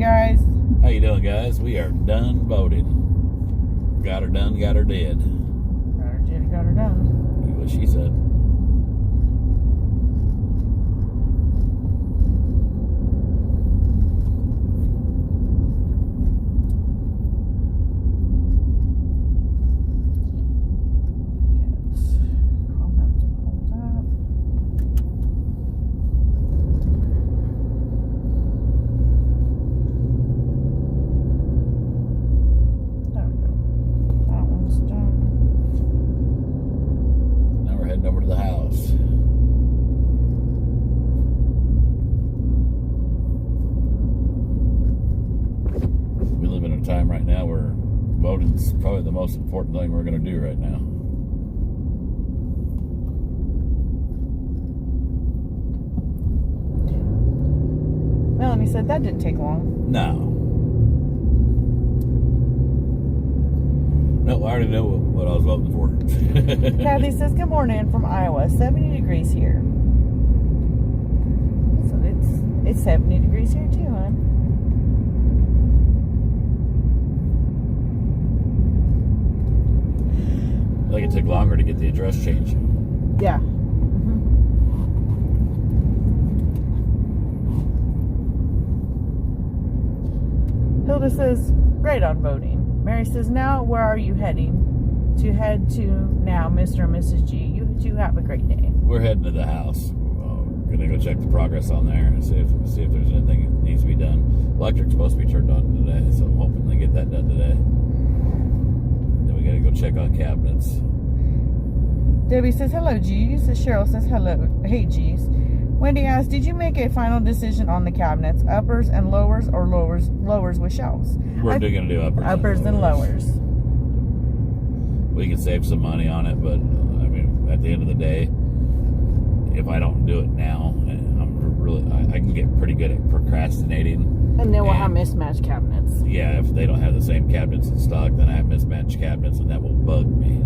guys. How you doing, guys? We are done voting. Got her done, got her dead. Got her did, got her done. What she said. Over to the house. We live in a time right now where voting's probably the most important thing we're going to do right now. Melanie said that didn't take long. No, I already know what I was voting for. Kathy says, good morning from Iowa. 70 degrees here. So it's 70 degrees here too, hon. I think it took longer to get the address change. Yeah. Hilda says, great on voting. Mary says, now where are you heading? To head to now, Mr. and Mrs. G. You two have a great day. We're heading to the house. We're gonna go check the progress on there and see if there's anything that needs to be done. Electric's supposed to be turned on today, so I'm hoping they get that done today. Then we gotta go check on cabinets. Debbie says, hello, G's. Cheryl says, hello. Hey, G's. Wendy asks, did you make a final decision on the cabinets, uppers and lowers, or lowers with shelves? We're going to do uppers and lowers. We can save some money on it, but I mean, at the end of the day, if I don't do it now, I can get pretty good at procrastinating. And then we'll have mismatched cabinets. Yeah, if they don't have the same cabinets in stock, then I have mismatched cabinets, and that will bug me.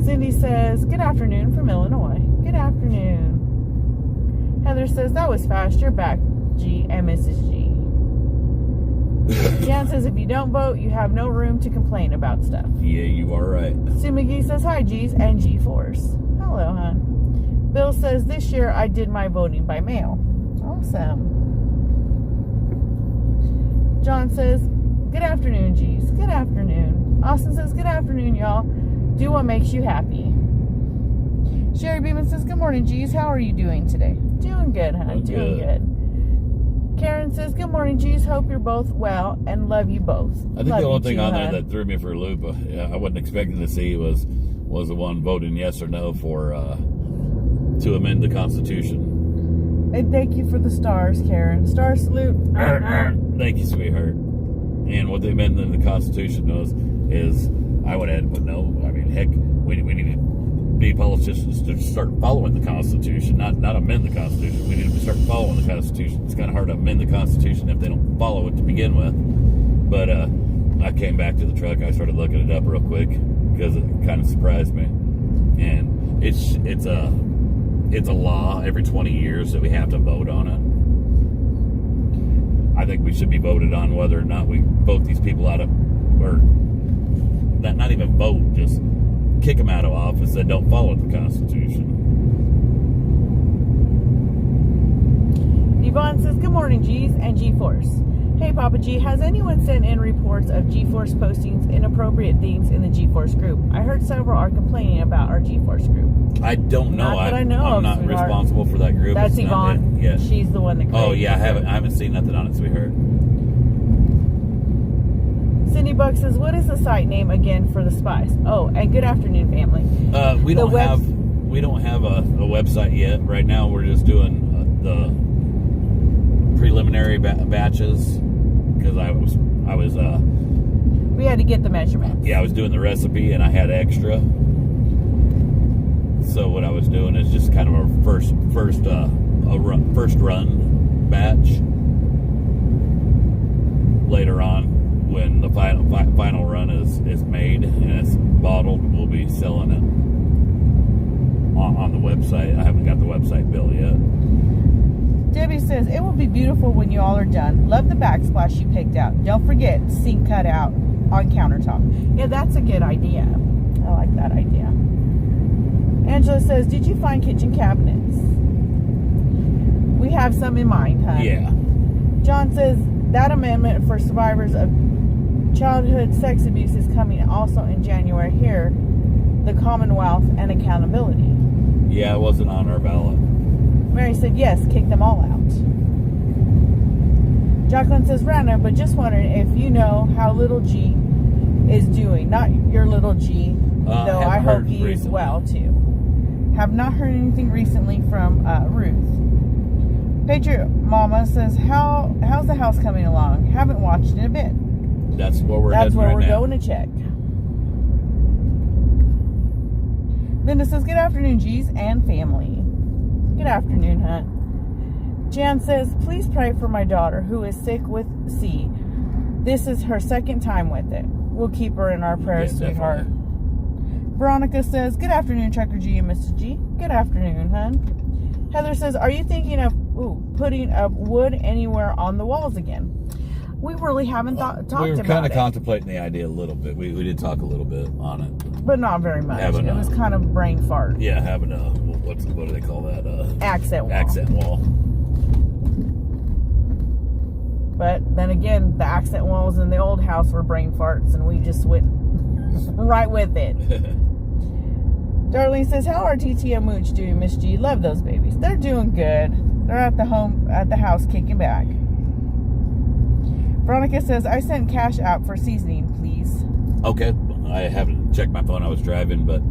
Cindy says, good afternoon from Illinois. Good afternoon. Heather says, that was fast. You're back, G and Mrs. G. Jan says, if you don't vote, you have no room to complain about stuff. Yeah, you are right. Sue McGee says, hi, G's and G-Force. Hello, hon. Bill says, this year I did my voting by mail. Awesome. John says, good afternoon, G's. Good afternoon. Austin says, good afternoon, y'all. Do what makes you happy. Sherry Beeman says, good morning, G's. How are you doing today? Doing good, hon. Doing good. Karen says, good morning, G's. Hope you're both well and love you both. I think the only thing on there that threw me for a loop, I wasn't expecting to see was the one voting yes or no for to amend the Constitution. And thank you for the stars, Karen. Star salute. Thank you, sweetheart. And what they amended in the Constitution is I went ahead and put no. I mean, heck, we need to be politicians to start following the Constitution, not amend the Constitution. We need to start following the Constitution. It's kind of hard to amend the Constitution if they don't follow it to begin with. But I came back to the truck. I started looking it up real quick because it kind of surprised me. And it's a law every 20 years that we have to vote on it. I think we should be voted on whether or not we vote these people out of, or not even vote, just kick them out of office that don't follow the Constitution. Yvonne says, good morning, G's and G-Force. Hey, Papa G, has anyone sent in reports of G-Force postings inappropriate things in the G-Force group? I heard several are complaining about our G-Force group. I don't know. I'm not responsible for that group. That's Yvonne. Yeah. She's the one that created it. Oh, yeah, I haven't seen nothing on it, sweetheart. Cindy Buck says, what is the site name again for the spies? Oh, and good afternoon, family. We don't have a website yet. Right now, we're just doing the preliminary batches because I was we had to get the measurements. Yeah, I was doing the recipe and I had extra. So what I was doing is just kind of a first run batch. Later on, when the final run is made and it's bottled, we'll be selling it on the website. I haven't got the website built yet. Debbie says, it will be beautiful when you all are done. Love the backsplash you picked out. Don't forget, sink cut out on countertop. Yeah, that's a good idea. I like that idea. Angela says, did you find kitchen cabinets? We have some in mind, huh? Yeah. John says, that amendment for survivors of childhood sex abuse is coming also in January here. The Commonwealth and accountability. Yeah, it wasn't on our ballot. Mary said, yes, kick them all out. Jacqueline says, random, but just wondering if you know how little G is doing. Not your little G, though I hope he is well, too. Have not heard anything recently from Ruth. Patriot Mama says, how's the house coming along? Haven't watched in a bit. That's where we're That's heading where right we're now. going to check. Linda says, good afternoon, G's and family. Good afternoon, hon. Jan says, please pray for my daughter who is sick with C. This is her second time with it. We'll keep her in our prayers, Yeah, sweetheart. definitely. Veronica says, good afternoon, Trucker G and Mrs. G. Good afternoon, hon. Heather says, are you thinking of putting up wood anywhere on the walls again? We really haven't talked about it. We were kind of contemplating the idea a little bit. We did talk a little bit on it. But not very much. Having It was kind of brain fart. Yeah, having a, what do they call that? Accent wall. Accent wall. But then again, the accent walls in the old house were brain farts, and we just went right with it. Darlene says, how are TT and Mooch doing, Miss G? Love those babies. They're doing good. They're at the house kicking back. Veronica says, I sent cash out for seasoning, please. Okay. I haven't checked my phone. I was driving, but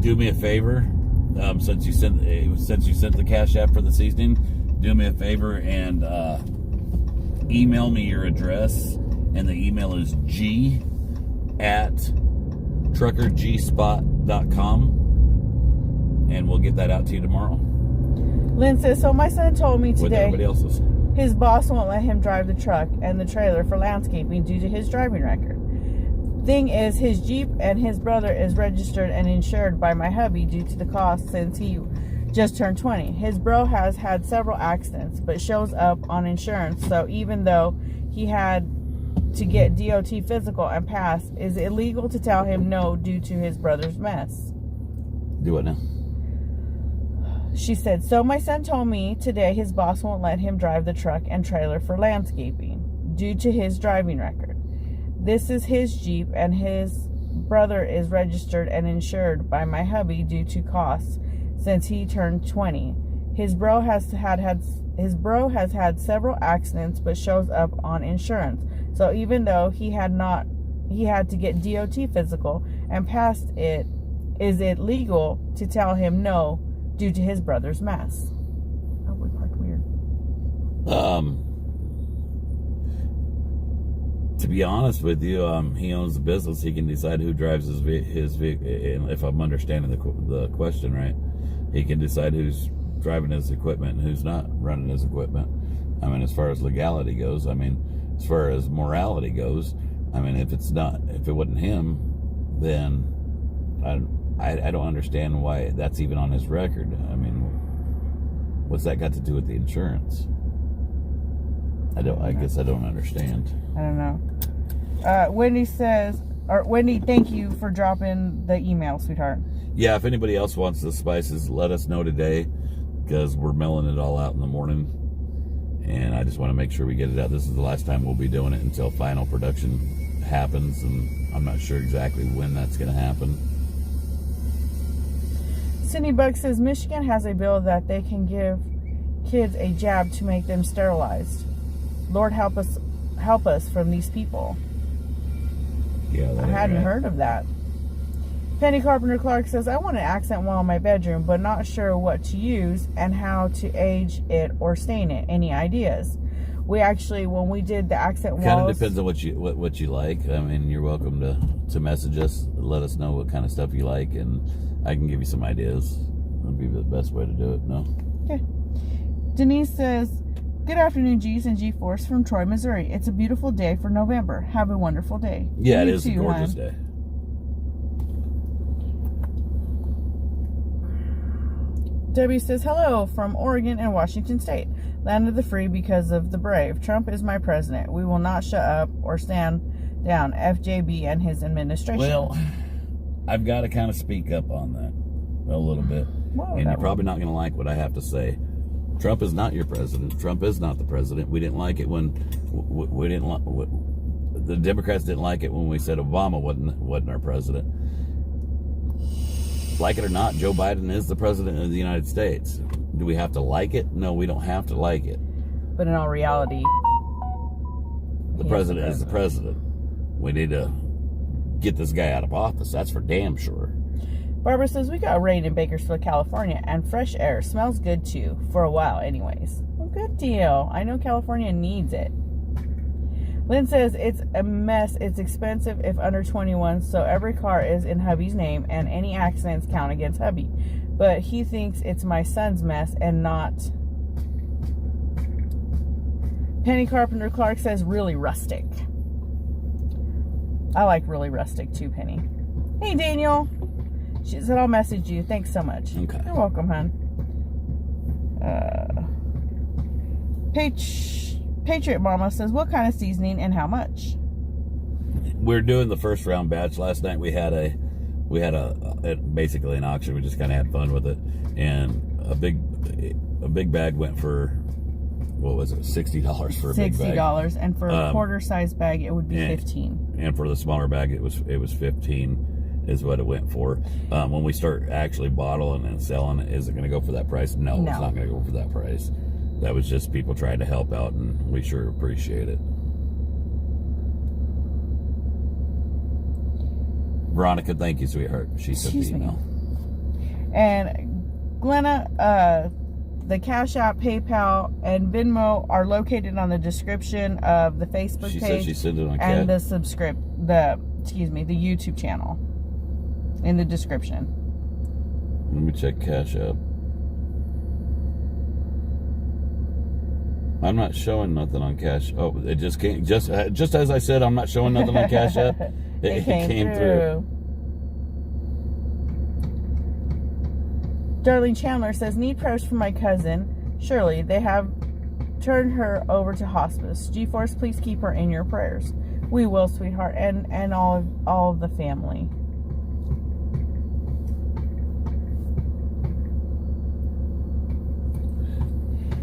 do me a favor. Since you sent the cash app for the seasoning, do me a favor and email me your address. And the email is g@truckergspot.com, and we'll get that out to you tomorrow. Lynn says, so my son told me With today everybody else's. his boss won't let him drive the truck and the trailer for landscaping due to his driving record. Thing is, his Jeep and his brother is registered and insured by my hubby due to the cost since he just turned 20. His bro has had several accidents, but shows up on insurance. So even though he had to get DOT physical and pass, is it illegal to tell him no due to his brother's mess? Do what now? She said, so my son told me today his boss won't let him drive the truck and trailer for landscaping due to his driving record. This is his Jeep and his brother is registered and insured by my hubby due to costs since he turned 20. His bro has had several accidents but shows up on insurance. So even though he had to get DOT physical and passed it, is it legal to tell him no due to his brother's mess? Oh, we parked weird. To be honest with you, he owns the business. He can decide who drives his vehicle. If I'm understanding the question right, he can decide who's driving his equipment and who's not running his equipment. I mean, as far as legality goes, I mean, as far as morality goes, I mean, if it wasn't him, then I don't understand why that's even on his record. I mean, what's that got to do with the insurance? I guess I don't understand. I don't know. Wendy, thank you for dropping the email, sweetheart. Yeah, if anybody else wants the spices, let us know today, because we're milling it all out in the morning. And I just want to make sure we get it out. This is the last time we'll be doing it until final production happens, and I'm not sure exactly when that's going to happen. Cindy Buck says Michigan has a bill that they can give kids a jab to make them sterilized. Lord help us from these people. Yeah, I hadn't heard of that. Penny Carpenter Clark says, I want an accent wall in my bedroom, but not sure what to use and how to age it or stain it. Any ideas? We actually, when we did the accent walls... Kind of depends on what you like. I mean, you're welcome to message us. Let us know what kind of stuff you like, and I can give you some ideas. That'd be the best way to do it, no? Okay. Denise says, good afternoon, G's and G-Force from Troy, Missouri. It's a beautiful day for November. Have a wonderful day. Yeah, You it is too, a gorgeous hon. day. Debbie says, hello from Oregon and Washington State. Land of the free because of the brave. Trump is my president. We will not shut up or stand down FJB and his administration. Well, I've got to kind of speak up on that a little bit. Whoa, and you're probably not going to like what I have to say. Trump is not your president. Trump is not the president. We didn't like it when the Democrats didn't like it when we said Obama wasn't our president. Like it or not, Joe Biden is the president of the United States. Do we have to like it? No, we don't have to like it. But in all reality, the president is the president. We need to get this guy out of office. That's for damn sure. Barbara says, we got rain in Bakersfield, California, and fresh air. Smells good, too. For a while, anyways. Well, good deal. I know California needs it. Lynn says, it's a mess. It's expensive if under 21, so every car is in hubby's name, and any accidents count against hubby. But he thinks it's my son's mess and not... Penny Carpenter Clark says, really rustic. I like really rustic, too, Penny. Hey, Daniel. She said, I'll message you. Thanks so much. Okay. You're welcome, hon. Patriot Mama says, what kind of seasoning and how much? We're doing the first round batch. Last night we had basically an auction. We just kind of had fun with it, and a big bag went for, what was it, $60 for a big bag. $60, and for a quarter size bag it would be $15. And for the smaller bag it was $15 is what it went for. When we start actually bottling and selling it, is it going to go for that price? No, it's not going to go for that price. That was just people trying to help out, and we sure appreciate it. Veronica, thank you, sweetheart. She sent the email. And Glenna, the Cash App, PayPal, and Venmo are located on the description of the Facebook page. She said she sent it on and the YouTube channel in the description. Let me check Cash App. I'm not showing nothing on Cash. Oh, it just came. Just as I said, I'm not showing nothing on Cash App. It came through. Darlene Chandler says, need prayers for my cousin Shirley. They have turned her over to hospice. G-Force, please keep her in your prayers. We will, sweetheart, and all of the family.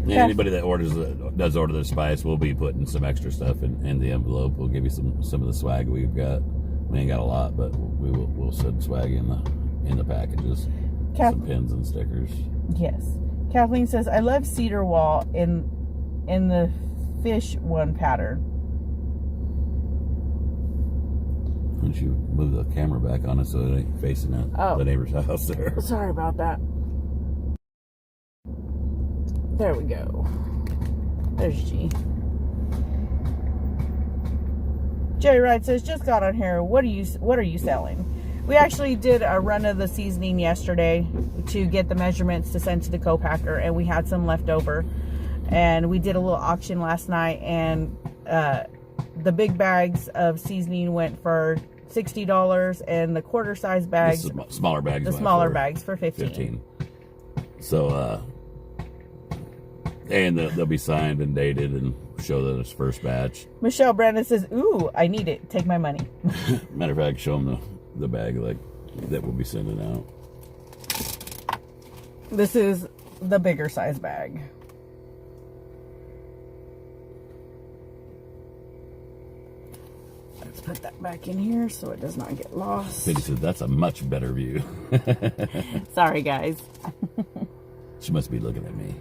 Anybody that does order the spice, we'll be putting some extra stuff in the envelope. We'll give you some of the swag we've got. We ain't got a lot, but we'll send swag in the packages. Some pins and stickers. Yes. Kathleen says, I love cedar wall in the fish one pattern. Why don't you move the camera back on it so it ain't facing the neighbor's house there? Sorry about that. There we go. There's G. Jerry Wright says, just got on here. What are you selling? We actually did a run of the seasoning yesterday to get the measurements to send to the co-packer, and we had some left over. And we did a little auction last night, and the big bags of seasoning went for $60, and the quarter size bags, smaller bags, for $15. So, and they'll be signed and dated and show that it's first batch. Michelle Brandon says, ooh, I need it. Take my money. Matter of fact, show them the bag that we'll be sending out. This is the bigger size bag. Let's put that back in here so it does not get lost. Peggy said, that's a much better view. Sorry, guys. She must be looking at me.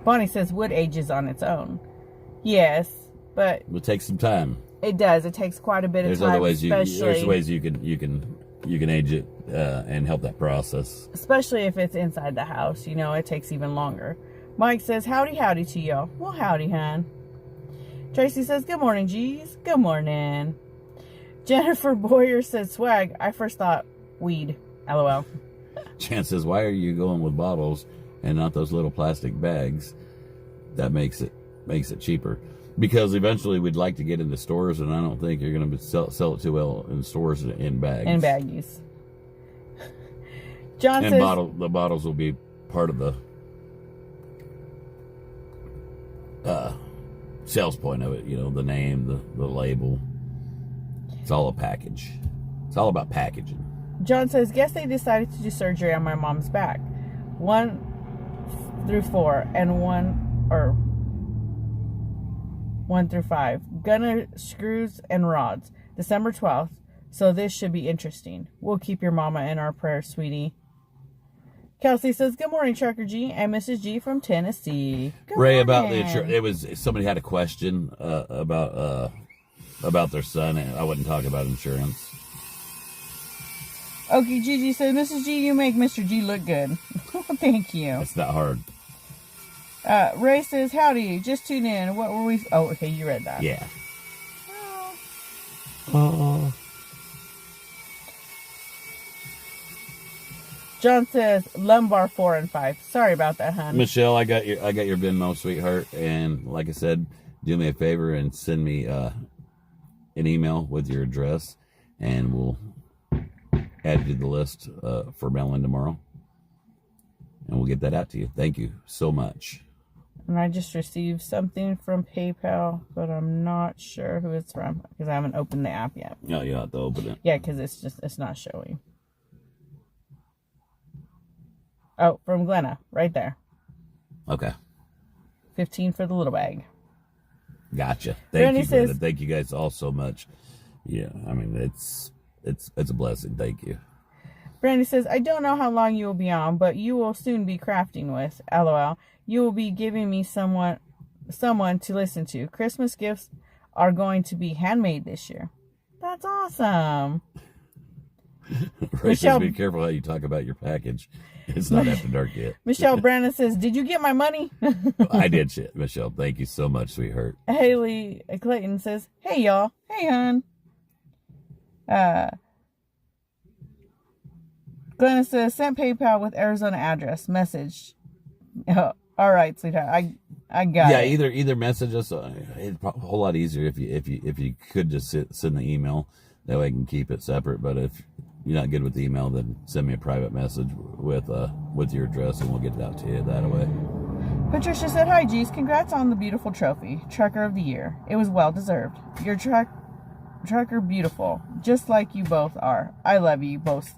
Bonnie says wood ages on its own. Yes, but it will take some time. It does. It takes quite a bit of time. There's ways you can age it and help that process. Especially if it's inside the house, it takes even longer. Mike says, howdy to y'all. Well, howdy, hon. Tracy says, good morning, G's. Good morning. Jennifer Boyer says, swag. I first thought weed. LOL. Jan says, why are you going with bottles and not those little plastic bags? That makes it cheaper. Because eventually we'd like to get into stores, and I don't think you're going to sell it too well in stores in bags. In baggies. John and says... the bottles will be part of the sales point of it. You know, the name, the label. It's all a package. It's all about packaging. John says, guess they decided to do surgery on my mom's back. 1 through 4 and 1 through 5. Gunner screws and rods. December 12th. So this should be interesting. We'll keep your mama in our prayers, sweetie. Kelsey says, good morning, Trucker G and Mrs. G from Tennessee. Good Ray, morning. about the insurance, it was somebody had a question about their son, and I wouldn't talk about insurance. Okay, Gigi says, Mrs. G, you make Mr. G look good. Thank you. It's not hard. Ray says, howdy, just tune in. What were we... Oh, okay, you read that. Yeah. John says, lumbar 4 and 5. Sorry about that, hon. Michelle, I got your Venmo, sweetheart, and like I said, do me a favor and send me an email with your address, and we'll add you to the list for mailing tomorrow, and we'll get that out to you. Thank you so much. And I just received something from PayPal, but I'm not sure who it's from because I haven't opened the app yet. No, you have to open it. Yeah, because it's not showing. Oh, from Glenna, right there. Okay. 15 for the little bag. Gotcha. Randy says, thank you guys all so much. Yeah, I mean it's a blessing. Thank you. Brandy says, I don't know how long you will be on, but you will soon be crafting with. LOL. You will be giving me someone to listen to. Christmas gifts are going to be handmade this year. That's awesome. Michelle, be careful how you talk about your package. It's not after dark yet. Michelle Brandon says, did you get my money? I did shit, Michelle. Thank you so much, sweetheart. Haley Clayton says, hey, y'all. Hey, hon. Glenna says, sent PayPal with Arizona address. Message. Oh, all right, sweetheart. I got it. Yeah, either message us. It's a whole lot easier if you could just send the email. That way I can keep it separate. But if you're not good with the email, then send me a private message with your address, and we'll get it out to you that way. Patricia said, hi, G's. Congrats on the beautiful trophy. Trucker of the Year. It was well deserved. Your trucker beautiful. Just like you both are. I love you both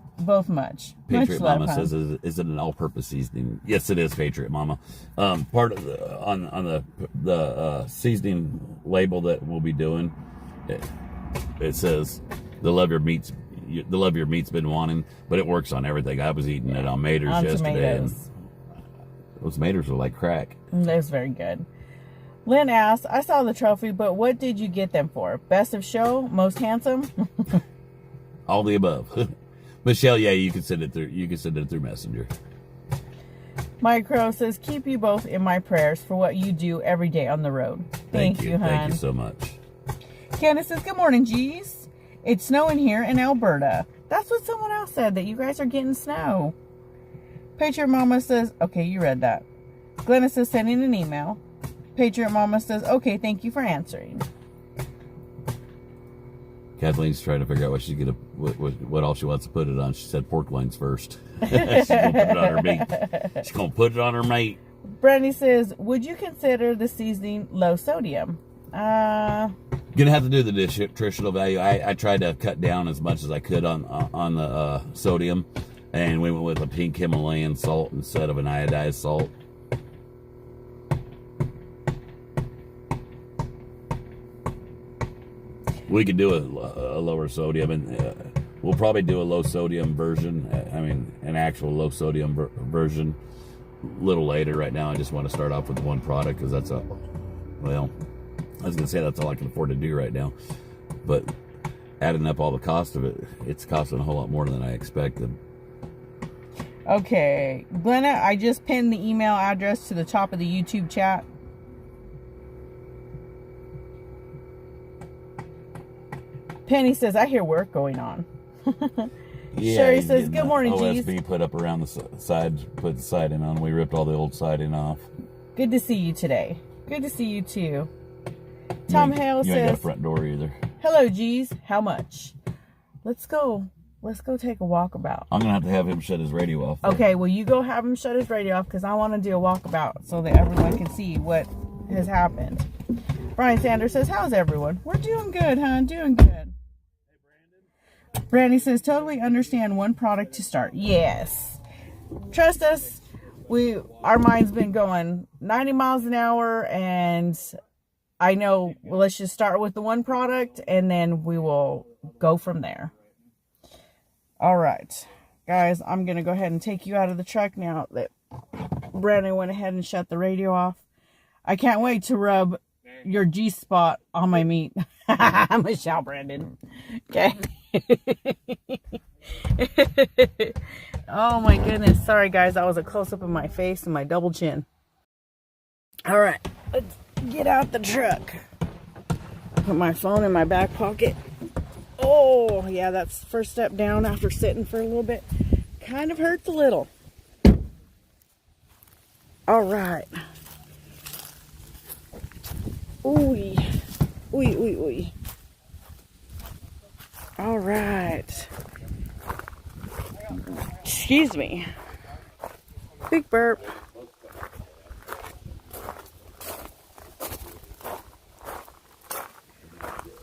much. Patriot much Mama love, says, is it an all-purpose seasoning? Yes, it is, Patriot Mama. Part of on the seasoning label that we'll be doing, it says the love your meat's been wanting, but it works on everything. I was eating it on Maters yesterday, and those Maters were like crack. That was very good. Lynn asked, I saw the trophy, but what did you get them for? Best of show? Most handsome? All the above. Michelle, yeah, you can send it through Messenger. Mike Crow says, keep you both in my prayers for what you do every day on the road. Thank you, hon. Thank you so much. Candace says, good morning, G's. It's snowing here in Alberta. That's what someone else said, that you guys are getting snow. Patriot Mama says, okay, you read that. Glenna says, sending an email. Patriot Mama says, okay, thank you for answering. Kathleen's trying to figure out what all she wants to put it on. She said pork loins first. She's gonna put it on her meat. She's gonna put it on her meat. Brandy says, would you consider the seasoning low sodium? Gonna have to do the nutritional value. I tried to cut down as much as I could on the sodium, and we went with a pink Himalayan salt instead of an iodized salt. We could do a lower sodium, and we'll probably do a low sodium version. I mean, an actual low sodium version a little later. Right now, I just want to start off with one product because that's I was going to say that's all I can afford to do right now. But adding up all the cost of it, it's costing a whole lot more than I expected. Okay. Glenna, I just pinned the email address to the top of the YouTube chat. Penny says, I hear work going on. Yeah, Sherry says, good morning, G's. OSB put up around the side, put the siding on. We ripped all the old siding off. Good to see you today. Good to see you too. Tom Hale You ain't got a says, front door either. hello, G's. How much? Let's go. Let's go take a walkabout. I'm going to have him shut his radio off. Though. Okay, well, you go have him shut his radio off because I want to do a walkabout so that everyone can see what has happened. Brian Sanders says, how's everyone? We're doing good, huh? Doing good. Hey, Brandon. Brandy says, totally understand one product to start. Yes. Trust us. Our mind's been going 90 miles an hour, and I know, well, let's just start with the one product, and then we will go from there. All right, guys, I'm going to go ahead and take you out of the truck now that Brandon went ahead and shut the radio off. I can't wait to rub your G-spot on my meat. I'm a shout, Brandon. Okay. Oh, my goodness. Sorry, guys. That was a close-up of my face and my double chin. All right, let's get out the truck. Put my phone in my back pocket. Oh, yeah, that's the first step down after sitting for a little bit. Kind of hurts a little. All right. Ooh. Ooh. All right. Excuse me. Big burp.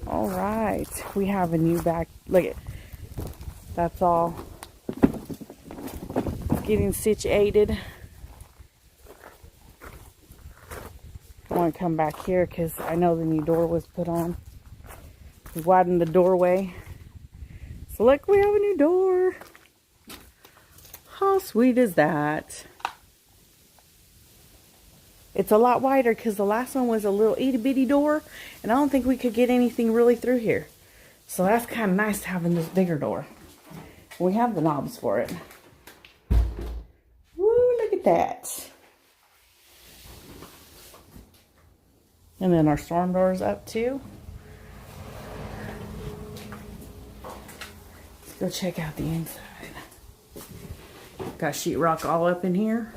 All right, we have a new back. Look at that's all getting situated. I want to come back here because I know the new door was put on. We widened the doorway. So look, we have a new door. How sweet is that? It's a lot wider because the last one was a little itty bitty door, and I don't think we could get anything really through here. So that's kind of nice having this bigger door. We have the knobs for it. Woo, look at that. And then our storm door is up too. Let's go check out the inside. Got sheetrock all up in here.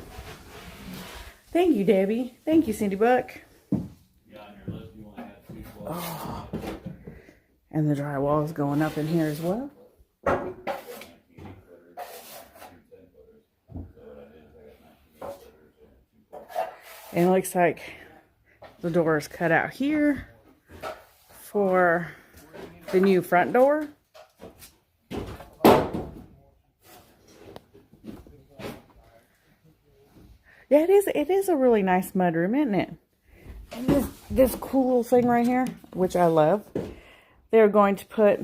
Thank you, Debbie. Thank you, Cindy Buck. Oh. And the drywall is going up in here as well. And it looks like the door is cut out here for the new front door. Yeah, it is a really nice mudroom, isn't it? And this cool little thing right here, which I love, they're going to put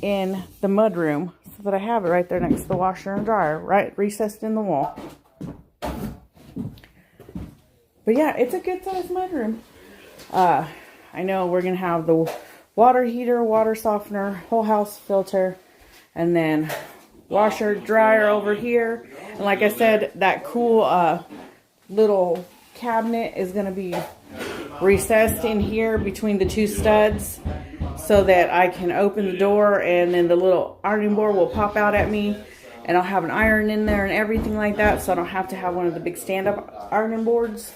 in the mudroom so that I have it right there next to the washer and dryer, right recessed in the wall. But yeah, it's a good sized mudroom. I know we're going to have the water heater, water softener, whole house filter, and then washer, dryer over here. And like I said, that cool little cabinet is going to be recessed in here between the two studs so that I can open the door and then the little ironing board will pop out at me, and I'll have an iron in there and everything like that, so I don't have to have one of the big stand-up ironing boards.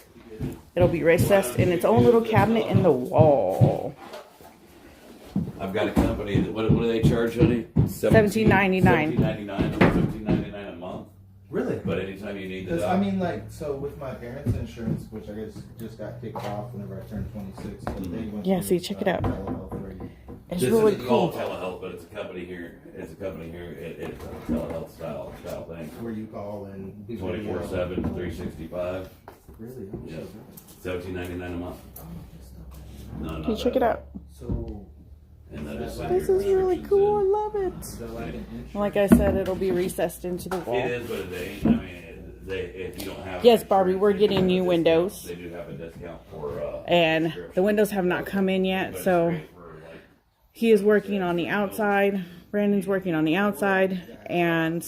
It'll be recessed in its own little cabinet in the wall. I've got a company that, what do they charge, honey? $17.99. $17.99 a month. Really? But anytime you need it, I mean, like, so with my parents' insurance, which I guess just got kicked off whenever I turned 26. But they went Yeah, through, see, check it out. telehealth rate. It's this really isn't cool. all telehealth, but it's a company here. It's a telehealth style thing. Where you call and do 24/7, 365. Really? Yeah. $17.99 a month. No, Can you check it out? So, And that is This is really cool. I love it. is that like an insurance? Like I said, it'll be recessed into the It wall. is, but it ain't. I mean, if you don't have. Yes, Barbie, we're getting new windows. They do have a discount for. And the windows have not come in yet, so he is working on the outside. Brandon's working on the outside and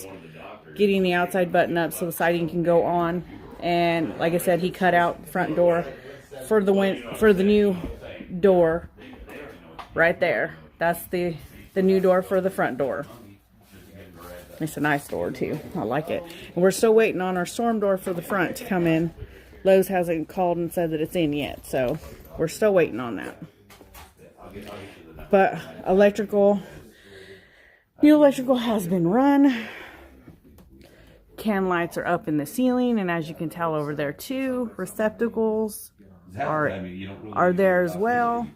getting the outside button up so the siding can go on. And like I said, he cut out the front door for the new door right there. That's the new door for the front door. It's a nice door too. I like it. And we're still waiting on our storm door for the front to come in. Lowe's hasn't called and said that it's in yet, so we're still waiting on that. But new electrical has been run. Can lights are up in the ceiling, and as you can tell over there too, receptacles are there as well.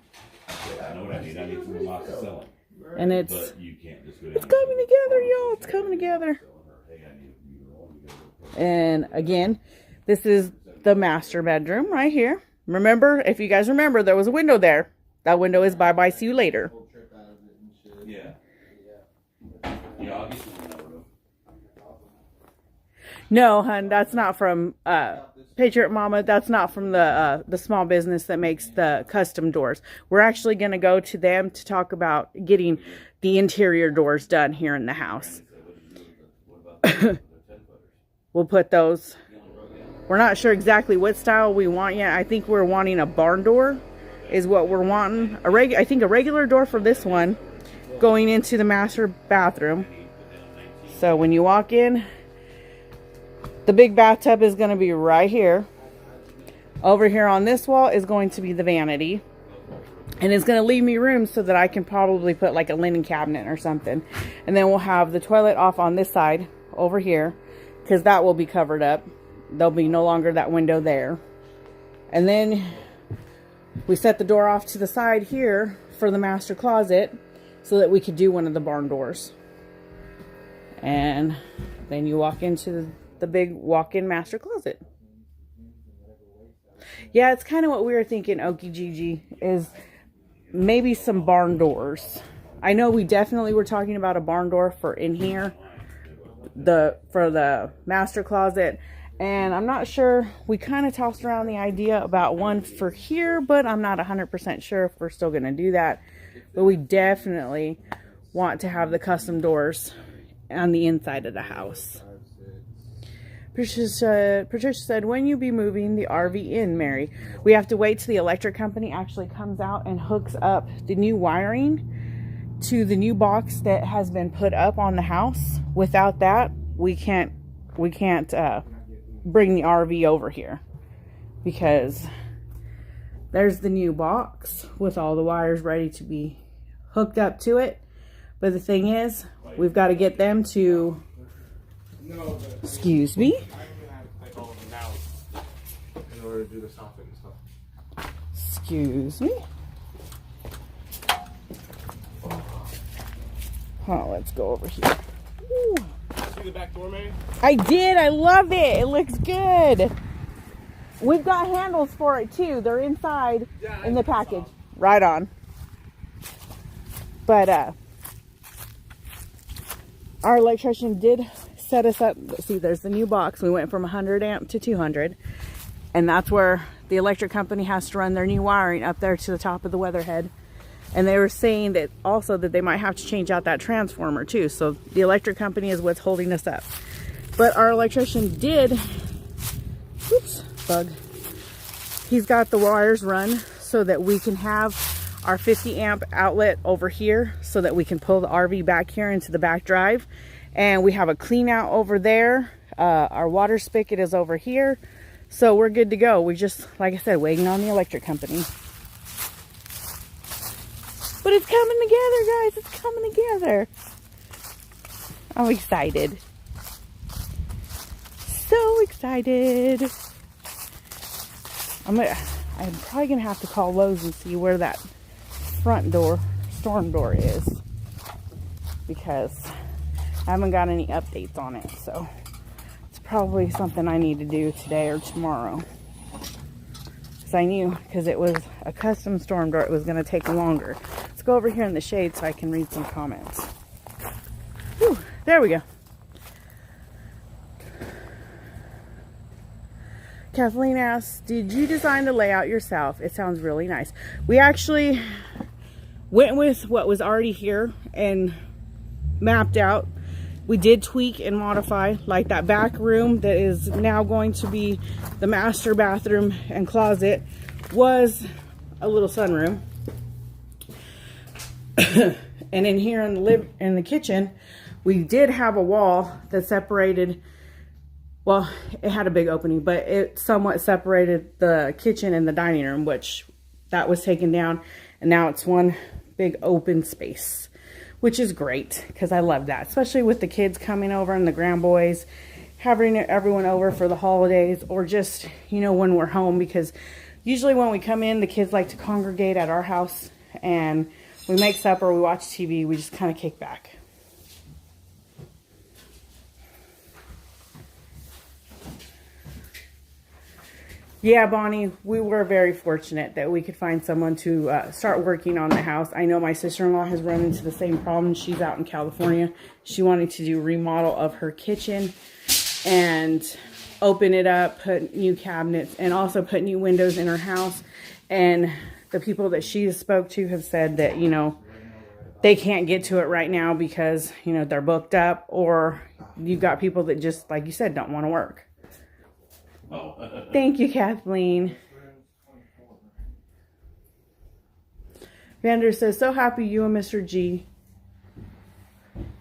And it's coming together, y'all. It's coming together. And again, this is the master bedroom right here. Remember, if you guys remember, there was a window there. That window is bye-bye, see you later. No, hun, that's not from Patriot Mama. That's not from the small business that makes the custom doors. We're actually going to go to them to talk about getting the interior doors done here in the house. We'll put those. We're not sure exactly what style we want yet. I think we're wanting a barn door is what we're wanting. I think a regular door for this one going into the master bathroom. So when you walk in, the big bathtub is going to be right here. Over here on this wall is going to be the vanity. And it's going to leave me room so that I can probably put like a linen cabinet or something. And then we'll have the toilet off on this side over here, because that will be covered up. There'll be no longer that window there. And then we set the door off to the side here for the master closet so that we could do one of the barn doors. And then you walk into the big walk-in master closet. Yeah, it's kind of what we were thinking, Okie Gigi, is maybe some barn doors. I know we definitely were talking about a barn door for in here, for the master closet. And I'm not sure, we kind of tossed around the idea about one for here, but I'm not 100% sure if we're still going to do that. But we definitely want to have the custom doors on the inside of the house. Patricia said, when you be moving the RV in, Mary? We have to wait till the electric company actually comes out and hooks up the new wiring to the new box that has been put up on the house. Without that, we can't bring the RV over here, because there's the new box with all the wires ready to be hooked up to it. But the thing is, we've got to get them to, excuse me, in order to do the soffit and stuff. Excuse me. Oh, let's go over here. Ooh. See the back door, Mary? I did. I love it. It looks good. We've got handles for it too. They're inside in the package. Right on. But our electrician did set us up. See, there's the new box. We went from 100 amp to 200. And that's where the electric company has to run their new wiring up there to the top of the weatherhead. And they were saying that also that they might have to change out that transformer too. So the electric company is what's holding us up. But our electrician did, oops, bug. He's got the wires run so that we can have our 50 amp outlet over here so that we can pull the RV back here into the back drive. And we have a clean out over there. Our water spigot is over here. So we're good to go. We just, like I said, waiting on the electric company. But it's coming together, guys. It's coming together. I'm excited. So excited. I'm probably going to have to call Lowe's and see where that front door, storm door is. Because I haven't got any updates on it. So it's probably something I need to do today or tomorrow. Because I knew, because it was a custom storm door, it was going to take longer. Let's go over here in the shade so I can read some comments. Whew, there we go. Kathleen asks, did you design the layout yourself? It sounds really nice. We actually went with what was already here and mapped out. We did tweak and modify, like that back room that is now going to be the master bathroom and closet was a little sunroom. And in here in the kitchen, we did have a wall that separated, well, it had a big opening, but it somewhat separated the kitchen and the dining room, which that was taken down. And now it's one big open space, which is great because I love that, especially with the kids coming over and the grandboys, having everyone over for the holidays, or just, you know, when we're home, because usually when we come in, the kids like to congregate at our house and we make supper, we watch TV, we just kind of kick back. Yeah, Bonnie, we were very fortunate that we could find someone to start working on the house. I know my sister-in-law has run into the same problem. She's out in California. She wanted to do a remodel of her kitchen and open it up, put new cabinets, and also put new windows in her house. And the people that she spoke to have said that, you know, they can't get to it right now because, you know, they're booked up, or you've got people that just, like you said, don't want to work. Oh. Thank you, Kathleen. Vander says, so happy you and Mr. G.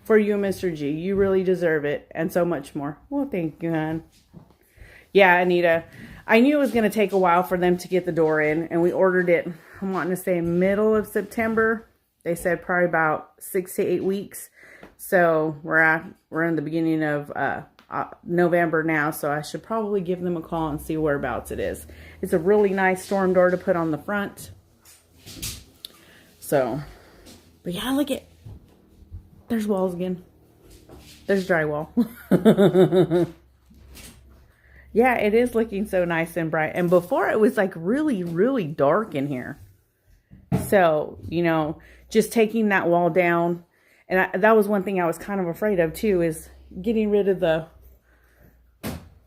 For you and Mr. G. You really deserve it. And so much more. Well, thank you, hon. Yeah, Anita. I knew it was going to take a while for them to get the door in. And we ordered it, I'm wanting to say middle of September. They said probably about 6 to 8 weeks. So we're in the beginning of November now, so I should probably give them a call and see whereabouts it is. It's a really nice storm door to put on the front. So, but yeah, look at, there's walls again. There's drywall. Yeah, it is looking so nice and bright. And before it was like really, really dark in here. So, you know, just taking that wall down. And that was one thing I was kind of afraid of too, is getting rid of